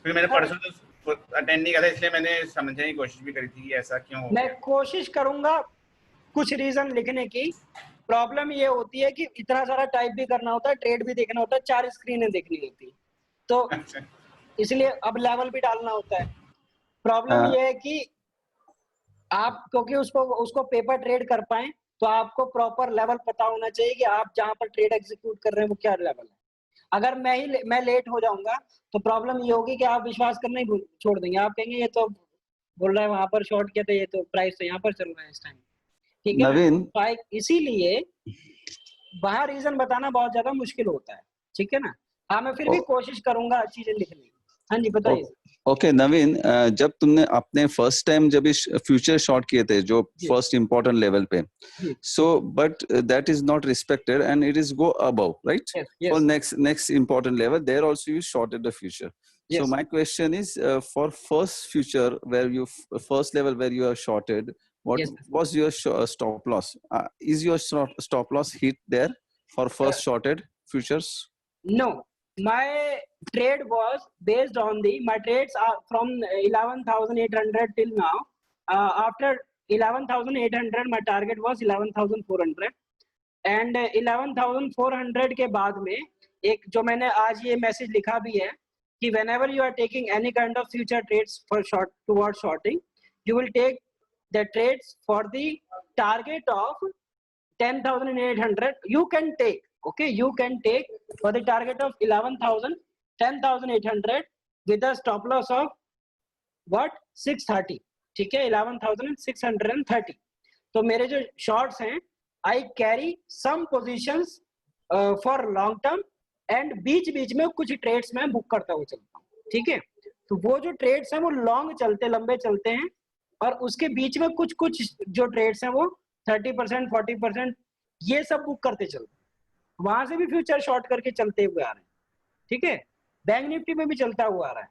फिर मैंने परसों तो अटेंड नहीं किया था, इसलिए मैंने समझने की कोशिश भी करी थी कि ऐसा क्यों हो गया। मैं कोशिश करूंगा कुछ रीजन लिखने की। प्रॉब्लम ये होती है कि इतना सारा टाइप भी करना होता है, ट्रेड भी देखना होता है, 4 स्क्रीनें देखनी होती है, तो इसलिए अब लेवल भी डालना होता है। प्रॉब्लम ये है कि आप क्योंकि उसको पेपर ट्रेड कर पाए तो आपको प्रॉपर लेवल पता होना चाहिए कि आप जहां पर ट्रेड एग्जीक्यूट कर रहे हैं वो क्या लेवल है। अगर मैं लेट हो जाऊंगा तो प्रॉब्लम ये होगी कि आप विश्वास करना ही छोड़ देंगे, आप कहेंगे ये तो बोल रहा है वहां पर शॉर्ट किया था, ये तो प्राइस तो यहाँ पर चल रहा है इस टाइम। ठीक है नवीन, इसीलिए वहां रीजन बताना बहुत ज्यादा मुश्किल होता है। ठीक है ना? हाँ, मैं फिर भी कोशिश करूंगा चीजें लिखने की। हाँ जी बताइए। ओके नवीन, जब तुमने अपने फर्स्ट टाइम जब इस फ्यूचर शॉर्ट किए थे जो फर्स्ट इंपॉर्टेंट लेवल पे, so but that is not respected and it is go above, right? For next important level there also you shorted the future. So my question is, for first future where you first level where you are shorted, what was your stop loss? Is your stop loss hit there for first shorted futures? No, my trade was based on my trades are from 11,800 till now. After 11,800 my target was 11,400 and 11,400 के बाद में एक जो मैंने आज ये मैसेज लिखा भी है कि whenever you are taking any kind of future trades for towards shorting, you will take the trades for the target of 10,800. You can take, okay, you can take for the target of 10,800 with a stop loss of what 630. ठीक है, 11,630. तो मेरे जो शॉर्ट्स हैं, I carry some positions for long term and बीच बीच में कुछ ट्रेड्स में बुक करता हुआ चलता हूँ। ठीक है, तो वो जो ट्रेड्स हैं वो लॉन्ग चलते, लंबे चलते हैं, और उसके बीच में कुछ जो ट्रेड्स हैं वो 30%, 40% ये सब बुक करते चलते हैं। वहां से भी फ्यूचर शॉर्ट करके चलते हुए आ रहे हैं। ठीक है, बैंक निफ्टी में भी चलता हुआ आ रहा है।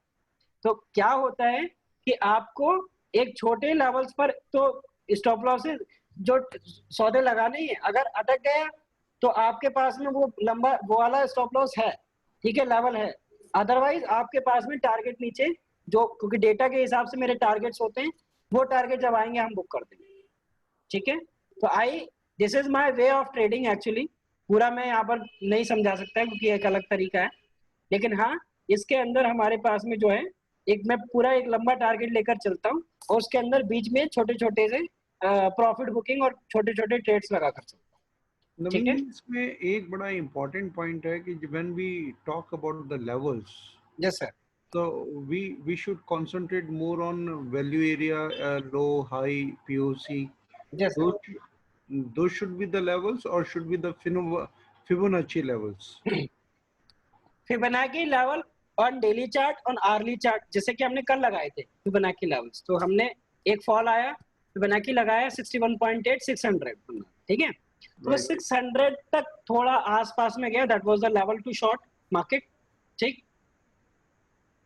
तो क्या होता है कि आपको एक छोटे लेवल्स पर तो स्टॉप लॉसेस जो सौदे लगाने ही है, अगर अटक गया तो आपके पास में वो लंबा वो वाला स्टॉप लॉस है, ठीक है, लेवल है। अदरवाइज आपके पास में टारगेट नीचे जो, क्योंकि डेटा के हिसाब से मेरे टारगेट्स होते हैं, वो टारगेट जब आएंगे हम बुक कर देंगे। ठीक है, तो this is my way of trading actually. पूरा मैं यहाँ पर नहीं समझा सकता क्योंकि एक अलग तरीका है, लेकिन हाँ इसके अंदर हमारे पास में जो है मैं पूरा एक लंबा टारगेट लेकर चलता हूँ और उसके अंदर बीच में छोटे छोटे से प्रॉफिट बुकिंग और छोटे छोटे ट्रेड्स लगा कर चलता हूँ। नवीन, इसमें एक बड़ा इम्पोर्टेंट पॉइंट है कि when we talk about the levels, yes sir, so we should concentrate more on value area, low, high, POC. yes those should be the levels or should be the Fibonacci levels? Fibonacci level on daily chart, on hourly chart, जैसे कि हमने कल लगाए थे फिबोनाची लेवल्स, तो हमने एक फॉल आया, फिबोनाची लगाया 61.8 600, ठीक है, तो Right. 600 तक थोड़ा आसपास में गया, that was the level to short market, ठीक,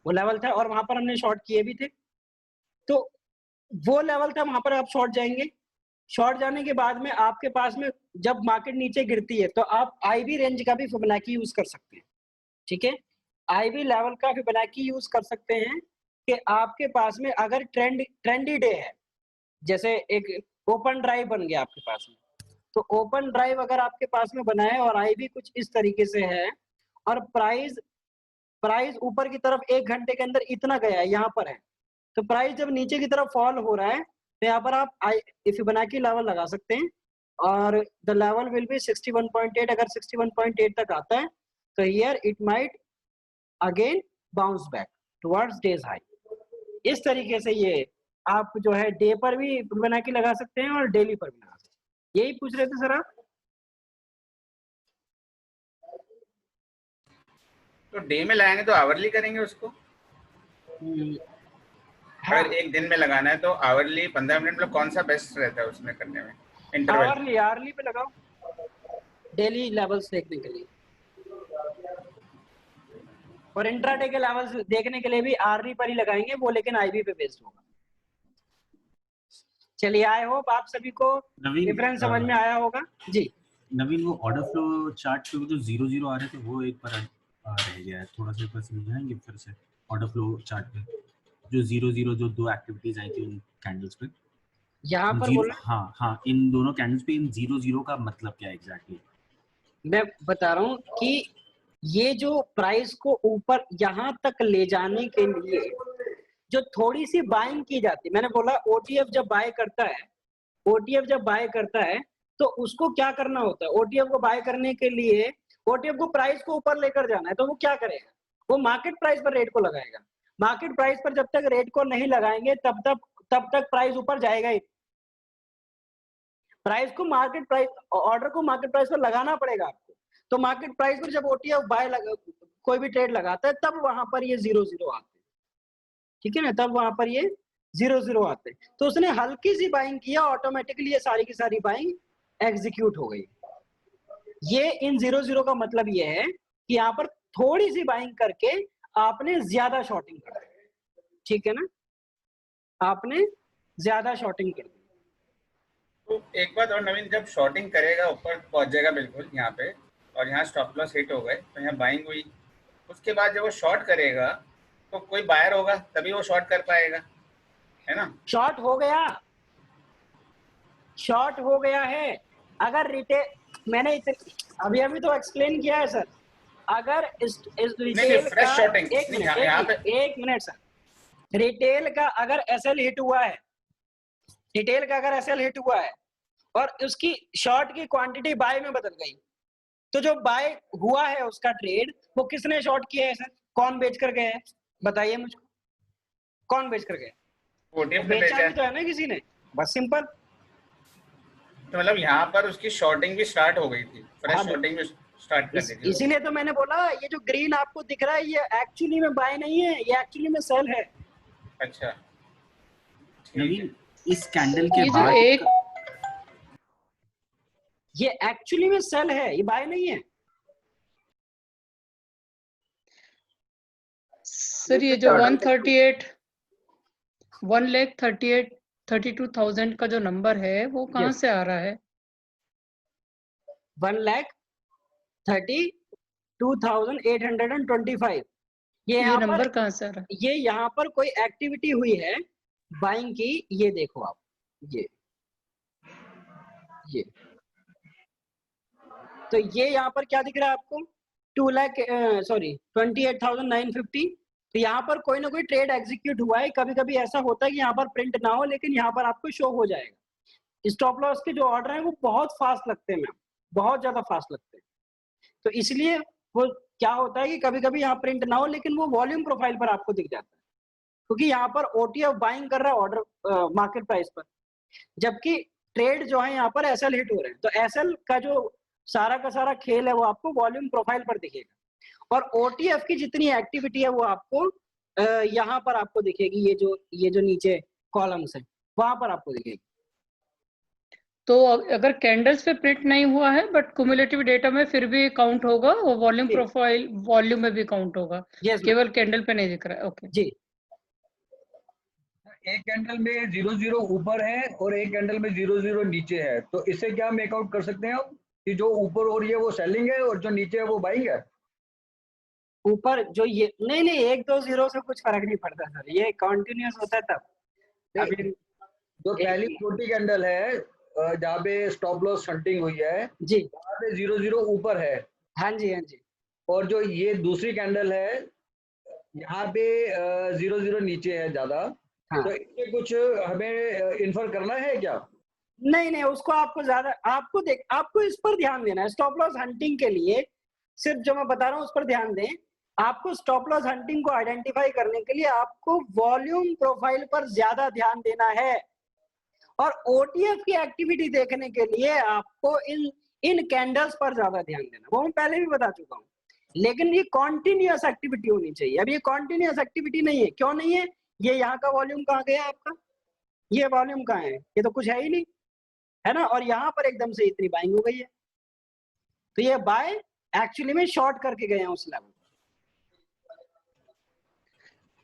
वो लेवल था और वहां पर हमने शॉर्ट किए भी थे, तो वो लेवल था, वहां पर आप शॉर्ट जाएंगे। शॉर्ट जाने के बाद में आपके पास में जब मार्केट नीचे गिरती है तो आप आईवी रेंज का भी फिबोनाची यूज कर सकते हैं, ठीक है, आईवी लेवल का फिबोनाची यूज कर सकते हैं कि आपके पास में अगर ट्रेंडी डे है, जैसे एक ओपन ड्राइव बन गया आपके पास में, तो ओपन ड्राइव अगर आपके पास में बना है और आईवी कुछ इस तरीके से है और प्राइस ऊपर की तरफ 1 घंटे के अंदर इतना गया है, यहाँ पर है, तो प्राइस जब नीचे की तरफ फॉल हो रहा है तो यहाँ पर आप फिबोनाची लेवल लगा सकते हैं और द लेवल विल बी 61.8, अगर 61.8 तक आता है तो here it might again bounce back towards days high. इस तरीके से ये आप जो है डे पर भी फिबोनाची लगा सकते हैं और डेली पर भी लगा सकते हैं। यही पूछ रहे थे सर आप? तो डे में लगाएंगे तो आवरली करेंगे उसको? हाँ, अगर एक दिन में लगाना है तो आवरली 15 मिनट, मतलब कौन सा बेस्ट रहता है उसमें करने में इंटरवल? आवर्ली पे लगाओ, डेली लेवल्स देखने के लिए, और इंट्राडे के लेवल्स देखने के लिए भी आरली पर ही लगाएंगे वो, लेकिन आईवी पे बेस्ड होगा। चलिए, आई होप आप सभी को डिफरेंस समझ में आया होगा जी। नवीन, वो ऑर्डर फ्लो चार्ट पे जो 0-0 आ रहे थे वो एक बार रह गया है, थोड़ा सा एक बार समझाएंगे फिर से? ऑर्डर फ्लो चार्ट पे जो 0-0 जो दो एक्टिविटीज आई थी उन कैंडल्स पे, यहाँ पर बोला, हाँ, इन दोनों कैंडल्स पे इन 0-0 का मतलब क्या है एग्जैक्टली? मैं बता रहा हूँ कि ये जो प्राइस को ऊपर यहाँ तक ले जाने के लिए जो थोड़ी सी बाइंग की जाती है, मैंने बोला ओटीएफ जब बाय करता है तो उसको क्या करना होता है, ओटीएफ को बाय करने के लिए ओटीएफ को प्राइस को ऊपर लेकर जाना है, तो वो क्या करेगा, वो मार्केट प्राइस पर रेट को लगाएगा। मार्केट प्राइस पर जब तक रेट को नहीं लगाएंगे तब तक प्राइस ऊपर जाएगा ही। प्राइस को मार्केट प्राइस, ऑर्डर को मार्केट प्राइस पर लगाना पड़ेगा आपको, तो मार्केट प्राइस पर जब ओटीएफ बाय कोई भी ट्रेड लगाता है तब वहां पर ये 0-0 आते हैं, ठीक है ना, तब वहां पर ये 0-0 आते हैं। तो उसने हल्की सी बाइंग किया, ऑटोमेटिकली ये सारी की सारी बाइंग एग्जीक्यूट हो गई। ये इन 0-0 का मतलब ये है कि यहाँ पर थोड़ी सी बाइंग करके आपने ज्यादा शॉर्टिंग कर दी, ठीक है ना, आपने ज्यादा शॉर्टिंग कर दी। तो एक बात और नवीन, जब शॉर्टिंग करेगा ऊपर पहुंच जाएगा बिल्कुल यहाँ पे और यहाँ स्टॉप लॉस हिट हो गए तो यहाँ बाइंग हुई, उसके बाद जब वो शॉर्ट करेगा तो कोई बायर होगा तभी वो शॉर्ट कर पाएगा, है ना? शॉर्ट हो गया है, अगर रिटेल, मैंने अभी तो एक्सप्लेन किया है सर, अगर इस रिटेल फ्रेश का शॉर्टिंग एक मिनट सर, रिटेल का अगर एसएल हिट हुआ है और उसकी शॉर्ट की क्वांटिटी बाय में बदल गई, तो जो बाय हुआ है उसका ट्रेड वो किसने शॉर्ट किया है सर, कौन बेच कर गया है, बताइए मुझको, कौन बेच कर गया? ओटीएफ ने बेचा बेचा भी तो है ना किसी ने, बस सिंपल। तो मतलब यहाँ पर उसकी शॉर्टिंग भी स्टार्ट हो गई थी, फ्रेश हाँ, शॉर्टिंग भी स्टार्ट कर दी थी। इसीलिए तो मैंने बोला ये जो ग्रीन आपको दिख रहा है ये एक्चुअली में बाय नहीं है, ये एक्चुअली में सेल है। अच्छा, नवीन, इस कैंडल के ये जो बाद एक ये एक्चुअली में सेल है, ये बाय नहीं है। सर ये जो 1,38,32,000 का जो नंबर है वो कहाँ से आ रहा है? 1,32,825, ये नंबर कहाँ से आ रहा है? ये यहाँ पर कोई एक्टिविटी हुई है बाइंग की, ये देखो आप, ये तो ये यहाँ पर क्या दिख रहा है आपको, 28,950, तो यहाँ पर कोई ना कोई ट्रेड एग्जीक्यूट हुआ है। कभी कभी ऐसा होता है कि यहाँ पर प्रिंट ना हो लेकिन यहाँ पर आपको शो हो जाएगा। स्टॉप लॉस के जो ऑर्डर हैं वो बहुत फास्ट लगते हैं मैम, बहुत ज्यादा फास्ट लगते हैं, तो इसलिए वो क्या होता है कि कभी कभी यहाँ प्रिंट ना हो लेकिन वो वॉल्यूम प्रोफाइल पर आपको दिख जाता है, क्योंकि यहाँ पर ओटीएफ बाइंग कर रहा है ऑर्डर मार्केट प्राइस पर, जबकि ट्रेड जो है यहाँ पर एसएल हिट हो रहे हैं, तो एसएल का जो सारा का सारा खेल है वो आपको वॉल्यूम प्रोफाइल पर दिखेगा। और OTF की जितनी एक्टिविटी है वो आपको यहाँ पर आपको दिखेगी, ये जो नीचे कॉलम्स है वहां पर आपको दिखेगी। तो अगर कैंडल्स पे प्रिंट नहीं हुआ है बट क्युमुलेटिव डेटा में फिर भी काउंट होगा, वो वॉल्यूम जी। प्रोफाइल वॉल्यूम में भी काउंट होगा, यस केवल कैंडल पे नहीं दिख रहा है। ओके जी। एक कैंडल में 00 ऊपर है और एक कैंडल में 00 नीचे है, तो इससे क्या मेकआउट कर सकते हैं आप कि जो ऊपर हो रही है वो सेलिंग है और जो नीचे है वो बाइंग है? ऊपर जो ये नहीं 1-2 0 से कुछ फर्क नहीं पड़ता सर, ये कंटिन्यूअस होता है तब। अभी जो पहली छोटी कैंडल है जहाँ पे स्टॉप लॉस हंटिंग हुई है जी, वहाँ पे 00 ऊपर है, हाँ जी हाँ जी, और जो ये दूसरी कैंडल है यहाँ पे 00 नीचे है ज्यादा, हाँ। तो इससे कुछ हमें इन्फर करना है क्या? नहीं उसको आपको ज्यादा आपको इस पर ध्यान देना है। स्टॉप लॉस हंटिंग के लिए सिर्फ जो मैं बता रहा हूँ उस पर ध्यान दें। आपको स्टॉप लॉस हंटिंग को आइडेंटिफाई करने के लिए आपको वॉल्यूम प्रोफाइल पर ज्यादा ध्यान देना है, और OTF की एक्टिविटी देखने के लिए आपको इन कैंडल्स पर ज्यादा ध्यान देना। वो मैं पहले भी बता चुका हूँ, लेकिन ये कॉन्टिन्यूअस एक्टिविटी होनी चाहिए। अब ये कॉन्टिन्यूअस एक्टिविटी नहीं है, क्यों नहीं है? ये यहाँ का वॉल्यूम कहाँ गया आपका, ये वॉल्यूम कहाँ है? ये तो कुछ है ही नहीं, है ना। और यहाँ पर एकदम से इतनी बाइंग हो गई है, तो ये बाय एक्चुअली में शॉर्ट करके गए हैं उस level.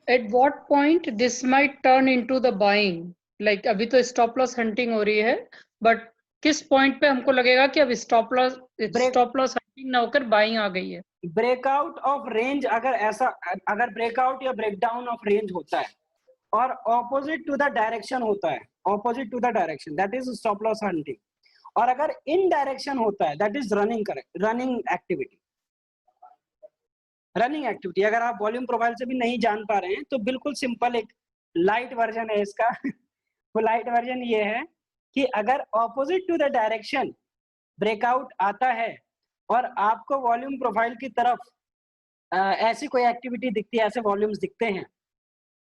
At what point this might turn into the buying? Like अभी तो स्टॉप लॉस हंटिंग हो रही है, बट किस पॉइंट पे हमको लगेगा कि अब स्टॉप लॉस हंटिंग ना होकर बाइंग आ गई है? ब्रेकआउट ऑफ रेंज, अगर ब्रेकआउट या ब्रेकडाउन ऑफ रेंज होता है और ऑपोजिट टू द डायरेक्शन होता है, opposite to the direction, that is stop loss hunting. और अगर इन डायरेक्शन होता है, that is running activity. Running activity अगर आप वॉल्यूम प्रोफाइल से भी नहीं जान पा रहे हैं तो बिल्कुल सिंपल एक लाइट वर्जन है इसका। वो लाइट वर्जन ये है कि अगर opposite to the direction breakout आता है और आपको वॉल्यूम प्रोफाइल की तरफ ऐसी कोई एक्टिविटी दिखती है, ऐसे वॉल्यूम्स दिखते हैं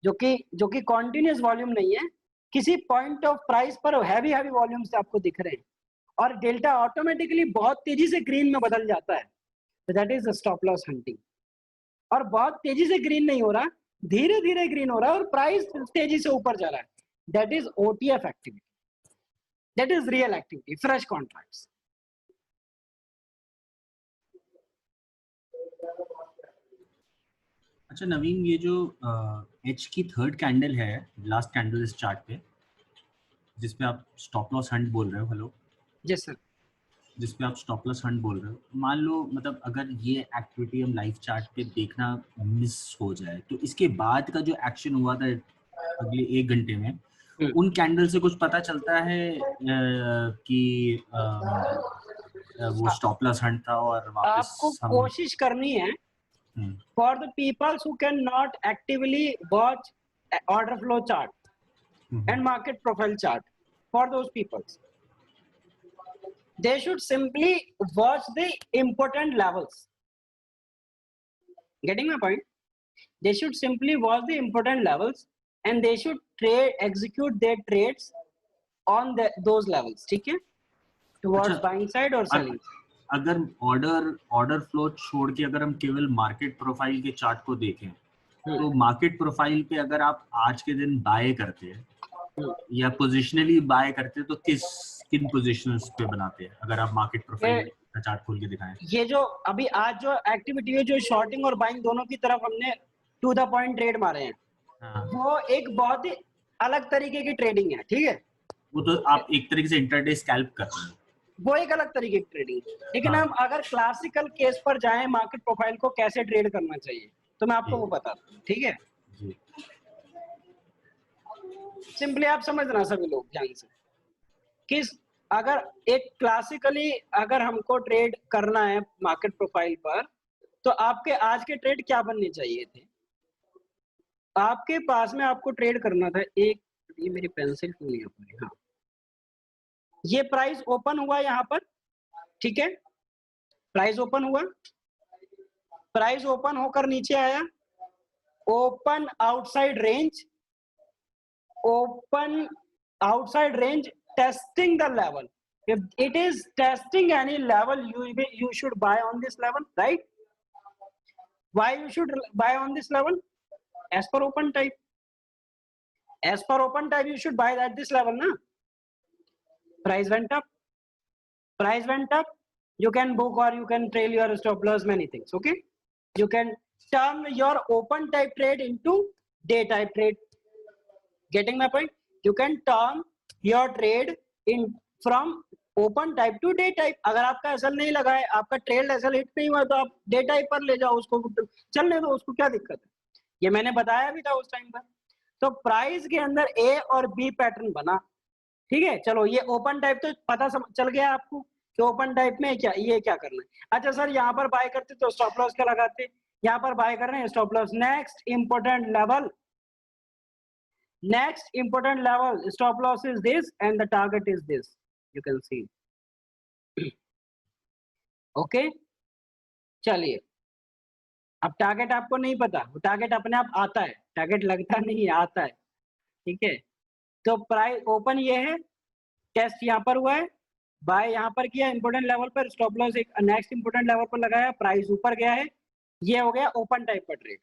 जो कि कॉन्टिन्यूस वॉल्यूम नहीं है, किसी पॉइंट ऑफ प्राइस पर हैवी वॉल्यूम्स आपको दिख रहे हैं और डेल्टा ऑटोमेटिकली बहुत तेजी से ग्रीन में बदल जाता है, तो that is stop loss hunting. और बहुत तेजी से ग्रीन नहीं हो रहा, धीरे धीरे ग्रीन हो रहा है और प्राइस तेजी से ऊपर जा रहा है, that is OTF activity, that is real activity, fresh contracts. अच्छा नवीन, ये जो एच की थर्ड कैंडल है, लास्ट कैंडल इस चार्ट पे, जिसपे आप स्टॉप लॉस हंट बोल रहे हो, हेलो? Yes sir. जिसपे आप स्टॉप लॉस हंट बोल रहे हो, मान लो मतलब अगर ये एक्टिविटी हम लाइव चार्ट पे देखना मिस हो जाए, तो इसके बाद का जो एक्शन हुआ था अगले 1 घंटे में, उन कैंडल से कुछ पता चलता है कि वो स्टॉप लॉस हंट था और वापस आपको कोशिश करनी है for the people who cannot actively watch order flow chart and market profile chart, for those people they should simply watch the important levels. Getting my point? They should simply watch the important levels and they should execute their trades on those levels, ठीक है, towards buying side or selling. अगर ऑर्डर फ्लो छोड़ के अगर हम केवल मार्केट प्रोफाइल के चार्ट को देखें, तो मार्केट प्रोफाइल पे अगर आप आज के दिन बाय करते हैं या पोजिशनली बाय करते हैं, तो किन पोजीशंस पे बनाते हैं अगर आप मार्केट प्रोफाइल का चार्ट खोल के दिखाएं? ये जो अभी आज जो एक्टिविटी है, जो शॉर्टिंग और बाइंग दोनों की तरफ हमने टू द पॉइंट ट्रेड मारे हैं, वो एक बहुत ही अलग तरीके की ट्रेडिंग है, ठीक है। वो तो आप एक तरीके से इंटरडे स्कैल्प कर रहे हैं, वो एक अलग तरीके की ट्रेडिंग। लेकिन हम अगर क्लासिकल केस पर जाएं, मार्केट प्रोफाइल को कैसे ट्रेड करना चाहिए, तो मैं आपको वो बताता हूँ, ठीक है। सिंपली आप समझना सभी लोग ध्यान से, कि अगर एक क्लासिकली अगर हमको ट्रेड करना है मार्केट प्रोफाइल पर, तो आपके आज के ट्रेड क्या बनने चाहिए थे? आपके पास में आपको ट्रेड करना था एक, ये मेरी पेंसिल क्यों नहीं है पूरी, हाँ, ये प्राइस ओपन हुआ यहाँ पर, ठीक है, प्राइस ओपन हुआ, प्राइस ओपन होकर नीचे आया, open outside range, open outside range, testing the level. If it is testing any level, you should buy on this level, right? why you should buy on this level? As per open type. As per open type, you should buy at this level, na? Price went up. Price went up. You can book or you can trail your stop loss, many things. Okay. You can turn your open type trade into day type trade. Getting my point? You can turn your trade in from open type two day type. अगर आपका एसएल नहीं लगा है, आपका ट्रेड एसएल हिट नहीं हुआ, तो आप डे टाइप पर ले जाओ, उसको चलने दो, उसको क्या दिक्कत है. ये मैंने बताया भी था उस टाइम पर. तो प्राइस के अंदर ए और बी पैटर्न बना. ठीक है, चलो ये ओपन टाइप तो पता चल गया आपको कि ओपन टाइप में क्या ये क्या करना है. अच्छा सर, यहाँ पर बाय करते तो स्टॉप लॉस क्या लगाते, यहाँ पर बाय कर रहे हैं stop loss. Next important level, next important level, stop loss is this and the target is this, you can see. okay, चलिए, अब टारगेट आपको नहीं पता, वो टारगेट अपने आप आता है, टारगेट लगता नहीं है, आता है. ठीक है, तो प्राइस ओपन ये है, टेस्ट यहाँ पर हुआ है, बाय यहाँ पर किया इंपोर्टेंट लेवल पर, स्टॉप लॉस एक नेक्स्ट इंपोर्टेंट लेवल पर लगाया, प्राइस ऊपर गया है. ये हो गया ओपन टाइप पर ट्रेड.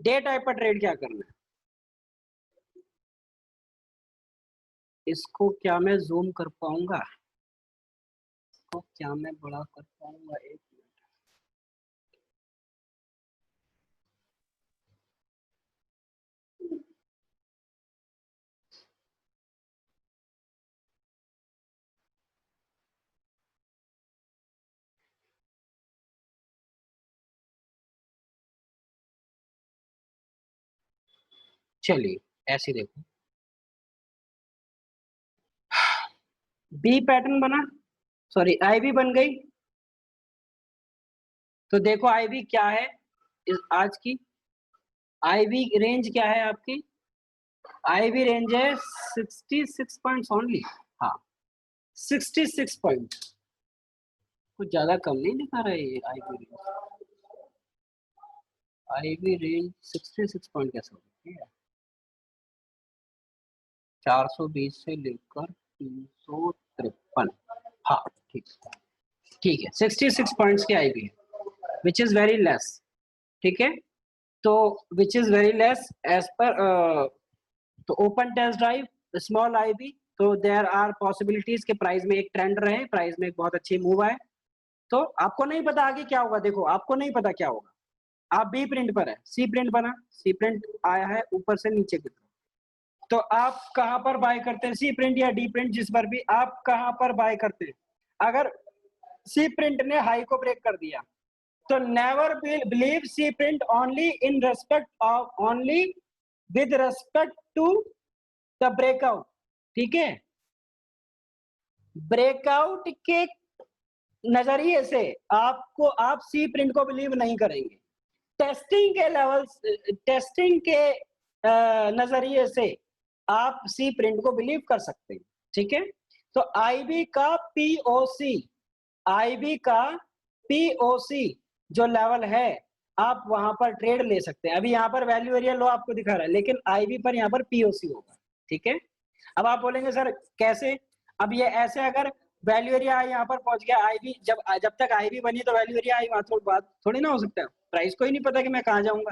डे टाइप पर ट्रेड क्या करना है, इसको क्या मैं जूम कर पाऊंगा, इसको क्या मैं बड़ा कर पाऊंगा, एक मिनट. चलिए ऐसे देखो, बी पैटर्न बना, सॉरी आईबी बन गई. तो देखो आईबी क्या है, इस आज की आईबी रेंज क्या है आपकी, आईबी रेंज है 66 पॉइंट्स ओनली. हाँ 66 पॉइंट, कुछ ज्यादा कम नहीं दिखा रहा है ये IB range. IB range 66 point कैसे होगी, 420 से लेकर 353. हाँ ठीक है 66 पॉइंट्स की आईबी है, विच इज वेरी लेस. ठीक है, तो which is very less edge पर तो open test drive small IB. तो देयर आर पॉसिबिलिटीज के प्राइस में एक ट्रेंड रहे, प्राइस में एक बहुत अच्छी मूव आए. तो आपको नहीं पता आगे क्या होगा, देखो आपको नहीं पता क्या होगा. आप बी प्रिंट पर है, सी प्रिंट बना, सी प्रिंट आया है ऊपर से नीचे की तरफ. तो आप कहां पर बाय करते हैं, सी प्रिंट या डी प्रिंट, जिस पर भी आप कहां पर बाय करते हैं. अगर सी प्रिंट ने हाई को ब्रेक कर दिया तो never believe C print only in respect of, only with respect to the breakout. ठीक है, ब्रेकआउट के नजरिए से आपको, आप सी प्रिंट को बिलीव नहीं करेंगे. टेस्टिंग के लेवल, टेस्टिंग के नजरिए से आप सी प्रिंट को बिलीव कर सकते हैं. ठीक है, तो आईबी का पीओसी, आईबी का पीओसी जो लेवल है, आप वहां पर ट्रेड ले सकते हैं. अभी यहाँ पर वैल्यू एरिया लो आपको दिखा रहा है, लेकिन आईबी पर यहाँ पर पीओसी होगा. ठीक है, अब आप बोलेंगे सर कैसे, अब ये ऐसे अगर वैल्यू एरिया यहाँ पर पहुंच गया, आईबी जब तक आईबी बनी तो वैल्यू एरिया आई, वहां बात थोड़ी ना हो सकता है. प्राइस को ही नहीं पता कि मैं कहाँ जाऊंगा.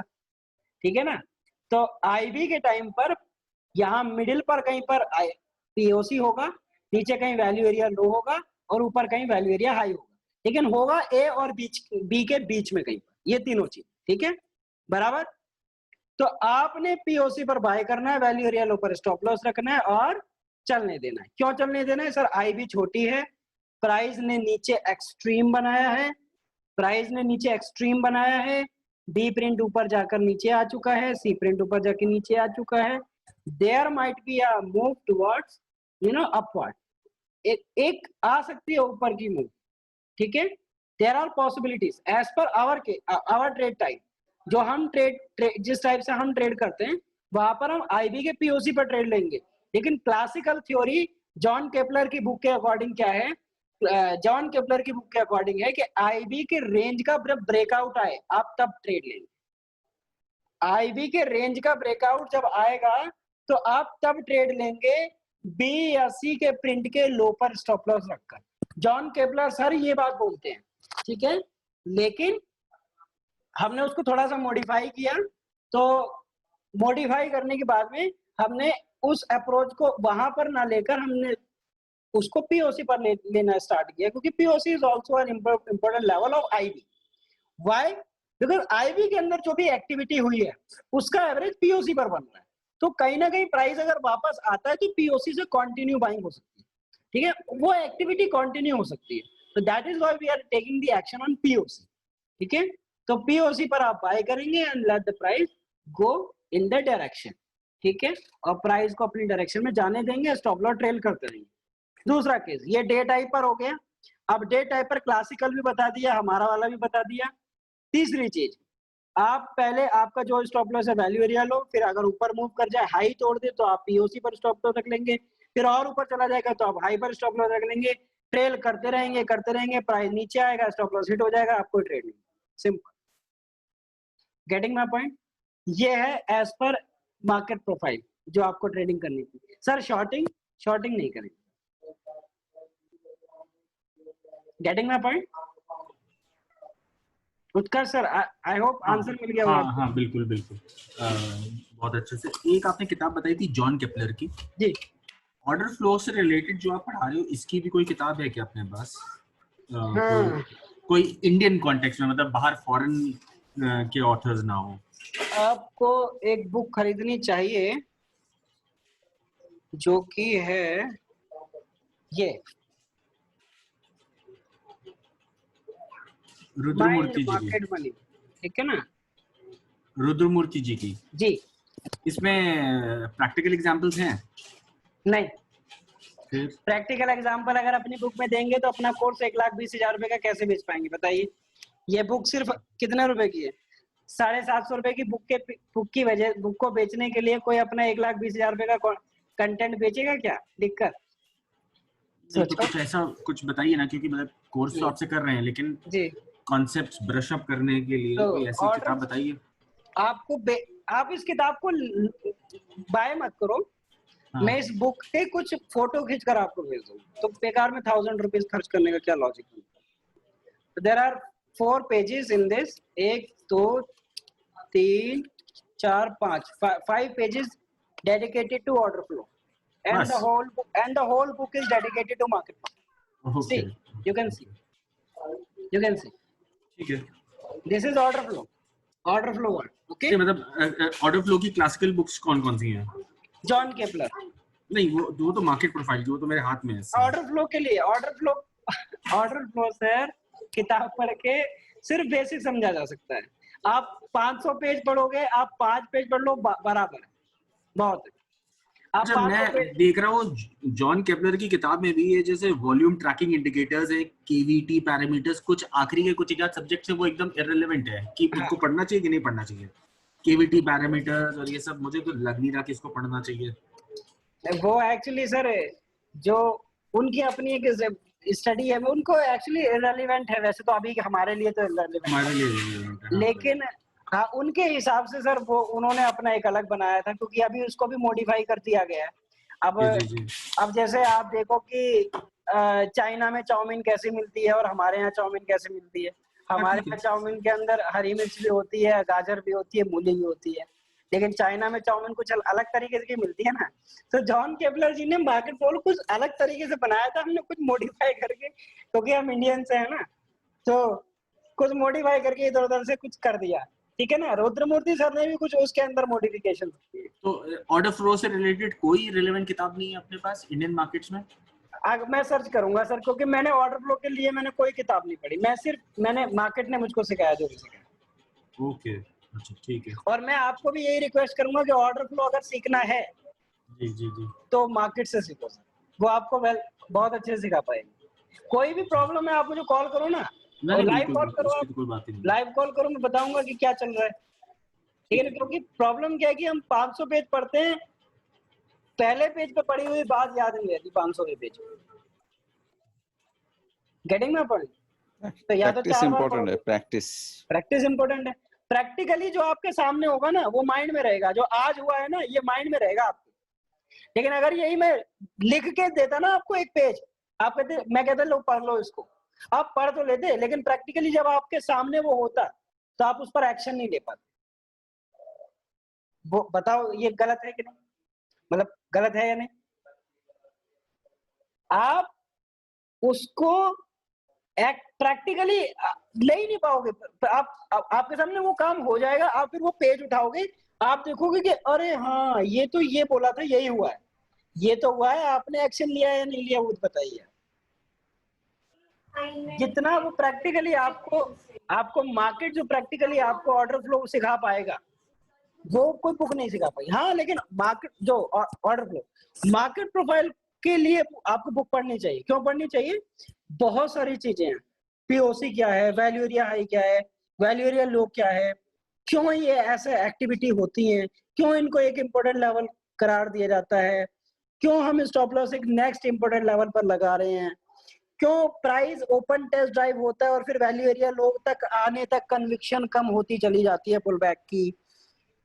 ठीक है ना, तो आईबी के टाइम पर यहाँ मिडिल पर कहीं पर पीओसी होगा, नीचे कहीं वैल्यू एरिया लो होगा और ऊपर कहीं वैल्यू एरिया हाई होगा. लेकिन होगा ए और बी के बीच में कहीं पर, ये तीनों चीज. ठीक है, बराबर. तो आपने पीओसी पर बाय करना है, वैल्यू एरिया लो पर स्टॉप लॉस रखना है और चलने देना है. क्यों चलने देना है सर, आईबी छोटी है, प्राइस ने नीचे एक्सट्रीम बनाया है, प्राइस ने नीचे एक्सट्रीम बनाया है, बी प्रिंट ऊपर जाकर नीचे आ चुका है, सी प्रिंट ऊपर जाकर नीचे आ चुका है. There might be a move towards upward, एक आ सकती है ऊपर की मूव. ठीक है, there are possibilities as per our trade type. जो हम जिस टाइप से हम ट्रेड करते हैं वहां पर हम आईबी के पीओसी पर ट्रेड लेंगे. लेकिन क्लासिकल थ्योरी जॉन केपलर की बुक के अकॉर्डिंग क्या है, जॉन केपलर की बुक के अकॉर्डिंग है कि आईबी के रेंज का जब ब्रेकआउट आए आप तब ट्रेड लेंगे. आईबी के रेंज का ब्रेकआउट जब आएगा तो आप तब ट्रेड लेंगे बी या सी के प्रिंट के लो पर स्टॉप लॉस रखकर. जॉन केपलर सर ये बात बोलते हैं. ठीक है, लेकिन हमने उसको थोड़ा सा मॉडिफाई किया, तो मॉडिफाई करने के बाद में हमने उस अप्रोच को वहां पर ना लेकर हमने उसको पीओसी पर लेना स्टार्ट किया, क्योंकि POC is also an important level of IB. Why? Because IB के अंदर जो भी एक्टिविटी हुई है उसका एवरेज पीओसी पर बन रहा है, तो कहीं ना कहीं प्राइस अगर वापस आता है तो पीओसी से कंटिन्यू बाइंग हो सकती है, ठीक है, वो एक्टिविटी कंटिन्यू हो सकती है। तो that is why we are taking the action on POC, ठीक है। तो पीओसी पर आप बाय करेंगे and let the price go in the direction, ठीक है, और प्राइस को अपनी डायरेक्शन में जाने देंगे, स्टॉप लॉस ट्रेल करते रहेंगे। दूसरा केस ये डे टाइप पर हो गया। अब डे टाइप पर क्लासिकल भी बता दिया, हमारा वाला भी बता दिया। तीसरी चीज, आप पहले आपका जो स्टॉप लॉस है वैल्यू एरिया लो, फिर अगर ऊपर मूव कर जाए, हाई तोड़ दे, तो आप पीओसी पर स्टॉप लॉस रख लेंगे, फिर और ऊपर चला जाएगा तो आप हाई पर स्टॉप लॉस रख लेंगे, ट्रेल करते रहेंगे, प्राइस नीचे आएगा, स्टॉप लॉस हिट हो जाएगा, आपको ट्रेड नहीं। सिंपल। Getting my point? ये है एज पर मार्केट प्रोफाइल जो आपको ट्रेडिंग करनी थी। सर शॉर्टिंग नहीं करेंगे। Getting my point? Utkarsh sir, I hope answer मिल गया होगा। हाँ बिल्कुल बिल्कुल, बहुत अच्छे से। एक आपने किताब बताई थी जॉन केपलर की जी, ऑर्डर फ्लो से रिलेटेड जो आप पढ़ा रहे हो, इसकी भी कोई किताब है क्या अपने पास? हाँ। कोई इंडियन कॉन्टेक्स्ट में, मतलब बाहर फॉरेन के ऑथर्स ना हो? आपको एक बुक खरीदनी चाहिए जो कि है ये रुद्रमूर्ति जी की, मार्केट मनी, ठीक है ना? रुद्रमूर्ति जी की। जी। इसमें प्रैक्टिकल एग्जांपल्स हैं? नहीं, फिर प्रैक्टिकल एग्जांपल अगर अपनी बुक में देंगे तो अपना कोर्स 1,20,000 रुपए का कैसे बेच पाएंगे बताइए? ये बुक सिर्फ कितने रुपए की है? 750 रुपए की बुक को बेचने के लिए कोई अपना 1,20,000 रुपए का कंटेंट बेचेगा क्या लिखकर? तो कुछ ऐसा कुछ बताइए ना, क्योंकि मतलब कोर्स तो आपसे कर रहे हैं, लेकिन जी, कॉन्सेप्ट्स ब्रश अप करने के लिए तो कोई ऐसी किताब बताइए। आप इस किताब को बाय मत करो। हाँ। मैं इस बुक के कुछ फोटो खींच कर आपको भेज दूँ, तो बेकार में 1000 रुपीज खर्च करने का क्या लॉजिक है? There are 4 pages in this, 1 2 3 4 5 pages dedicated to order flow, and the whole book is dedicated to market flow. Okay. See, you can see. ठीक है। This is order flow one, okay? मतलब ऑर्डर फ्लो की क्लासिकल बुक्स कौन सी हैं? John Kepler. नहीं, वो तो मार्केट प्रोफाइल की, वो तो मेरे हाथ में है। ऑर्डर फ्लो के लिए ऑर्डर फ्लो सर किताब पढ़ के सिर्फ बेसिक समझा जा सकता है। आप 500 पेज पढ़ोगे, आप 5 पेज पढ़ लो, बराबर है, बहुत है। आप अच्छा, मैं देख रहा हूँ जॉन केपलर की किताब में भी ये जैसे वॉल्यूम ट्रैकिंग इंडिकेटर्स है, केवीटी पैरामीटर्स, कुछ आखिरी के कुछ एक सब्जेक्ट है वो एकदम इररिलेवेंट है कि इसको पढ़ना चाहिए कि नहीं पढ़ना चाहिए। केवीटी पैरामीटर्स और ये सब मुझे तो लग नहीं रहा कि इसको पढ़ना चाहिए। वो एक्चुअली सर जो उनकी अपनी एक स्टडी है, उनको एक्चुअली इररिलेवेंट है। वैसे तो अभी हमारे लिए तो इररिलेवेंट है, हमारे लिए, लेकिन हाँ उनके हिसाब से सर वो उन्होंने अपना एक अलग बनाया था, क्योंकि अभी उसको भी मॉडिफाई कर दिया गया है। अब जैसे आप देखो कि चाइना में चाउमीन कैसे मिलती है और हमारे यहाँ चाउमीन कैसे मिलती है। हमारे यहाँ चाउमीन के अंदर हरी मिर्च भी होती है, गाजर भी होती है, मूली भी होती है, लेकिन चाइना में चाउमीन कुछ अलग तरीके से मिलती है ना। तो जॉन केपलर जी ने मार्केट फ्लो कुछ अलग तरीके से बनाया था, हमने कुछ मॉडिफाई करके, क्योंकि हम इंडियंस हैं ना, तो कुछ मॉडिफाई करके इधर उधर से कुछ कर दिया, ठीक है ना। रुद्रमूर्ति सर ने भी कुछ उसके अंदर मॉडिफिकेशन किए। तो ऑर्डर फ्लो से रिलेटेड कोई रिलेवेंट किताब नहीं है अपने पास इंडियन मार्केट्स में? मैं सर्च करूंगा सर, क्योंकि मैंने ऑर्डर फ्लो के लिए मैंने कोई किताब नहीं पढ़ी, मैंने मार्केट ने मुझको सिखाया जो भी सिखाया। ओके, अच्छा ठीक है। और मैं आपको भी यही रिक्वेस्ट करूंगा कि ऑर्डर फ्लो अगर सीखना है जी तो मार्केट से सीखो सर, वो आपको बहुत अच्छे से सिखा पाएंगे। कोई भी प्रॉब्लम है आप मुझे कॉल करो ना, लाइव कॉल करो, लाइव कॉल करो, मैं बताऊंगा कि क्या चल रहा है, ठीक है ना। क्योंकि प्रॉब्लम क्या है कि हम 500 पेज पढ़ते हैं, पहले पेज पे पढ़ी हुई बात याद नहीं रहती 500 के पेज। Getting my point? तो या तो प्रैक्टिस इंपॉर्टेंट है, प्रैक्टिस इंपॉर्टेंट है। प्रैक्टिकली जो आपके सामने होगा ना वो माइंड में रहेगा, जो आज हुआ है ना ये माइंड में रहेगा आपके। लेकिन अगर यही मैं लिख के देता ना आपको एक पेज, आप कहते, मैं कहता लो पढ़ लो इसको, आप पढ़ तो लेते, लेकिन प्रैक्टिकली जब आपके सामने वो होता तो आप उस पर एक्शन नहीं ले पाते। वो बताओ ये गलत है कि नहीं, मतलब गलत है या नहीं? आप उसको प्रैक्टिकली ले ही नहीं पाओगे। आपके सामने वो काम हो जाएगा, आप फिर वो पेज उठाओगे, आप देखोगे कि अरे हाँ ये तो ये बोला था, यही हुआ है, ये तो हुआ है, आपने एक्शन लिया है या नहीं लिया वो बताइए। जितना वो प्रैक्टिकली आपको मार्केट जो प्रैक्टिकली आपको ऑर्डर फ्लो सिखा पाएगा वो कोई बुक नहीं सिखा पाएगी। हाँ लेकिन मार्केट जो ऑर्डर फ्लो, मार्केट प्रोफाइल के लिए आपको बुक पढ़नी चाहिए। क्यों पढ़नी चाहिए? बहुत सारी चीजें हैं। पीओसी क्या है, वैल्यू एरिया हाई क्या है, वैल्यू एरिया लो क्या है, क्यों ये ऐसे एक्टिविटी होती हैं, क्यों इनको एक इम्पोर्टेंट लेवल करार दिया जाता है, क्यों हम स्टॉप लॉस एक नेक्स्ट इम्पोर्टेंट लेवल पर लगा रहे हैं, क्यों प्राइस ओपन टेस्ट ड्राइव होता है और फिर वैल्यू एरिया लो तक आने तक कन्विक्शन कम होती चली जाती है पुल बैक की।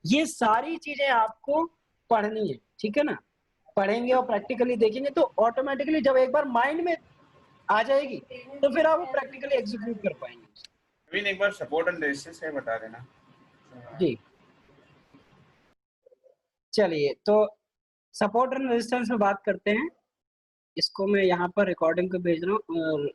ये सारी चीजें आपको पढ़नी है, ठीक है ना? पढ़ेंगे और प्रैक्टिकली देखेंगे तो ऑटोमेटिकली जब एक बार माइंड में आ जाएगी तो फिर आप प्रैक्टिकली एग्जीक्यूट कर पाएंगे। नवीन एक बार सपोर्ट एंड रेजिस्टेंस है बता देना। जी चलिए, तो सपोर्ट एंड रेजिस्टेंस में बात करते हैं। इसको मैं यहाँ पर रिकॉर्डिंग को भेज रहा हूँ और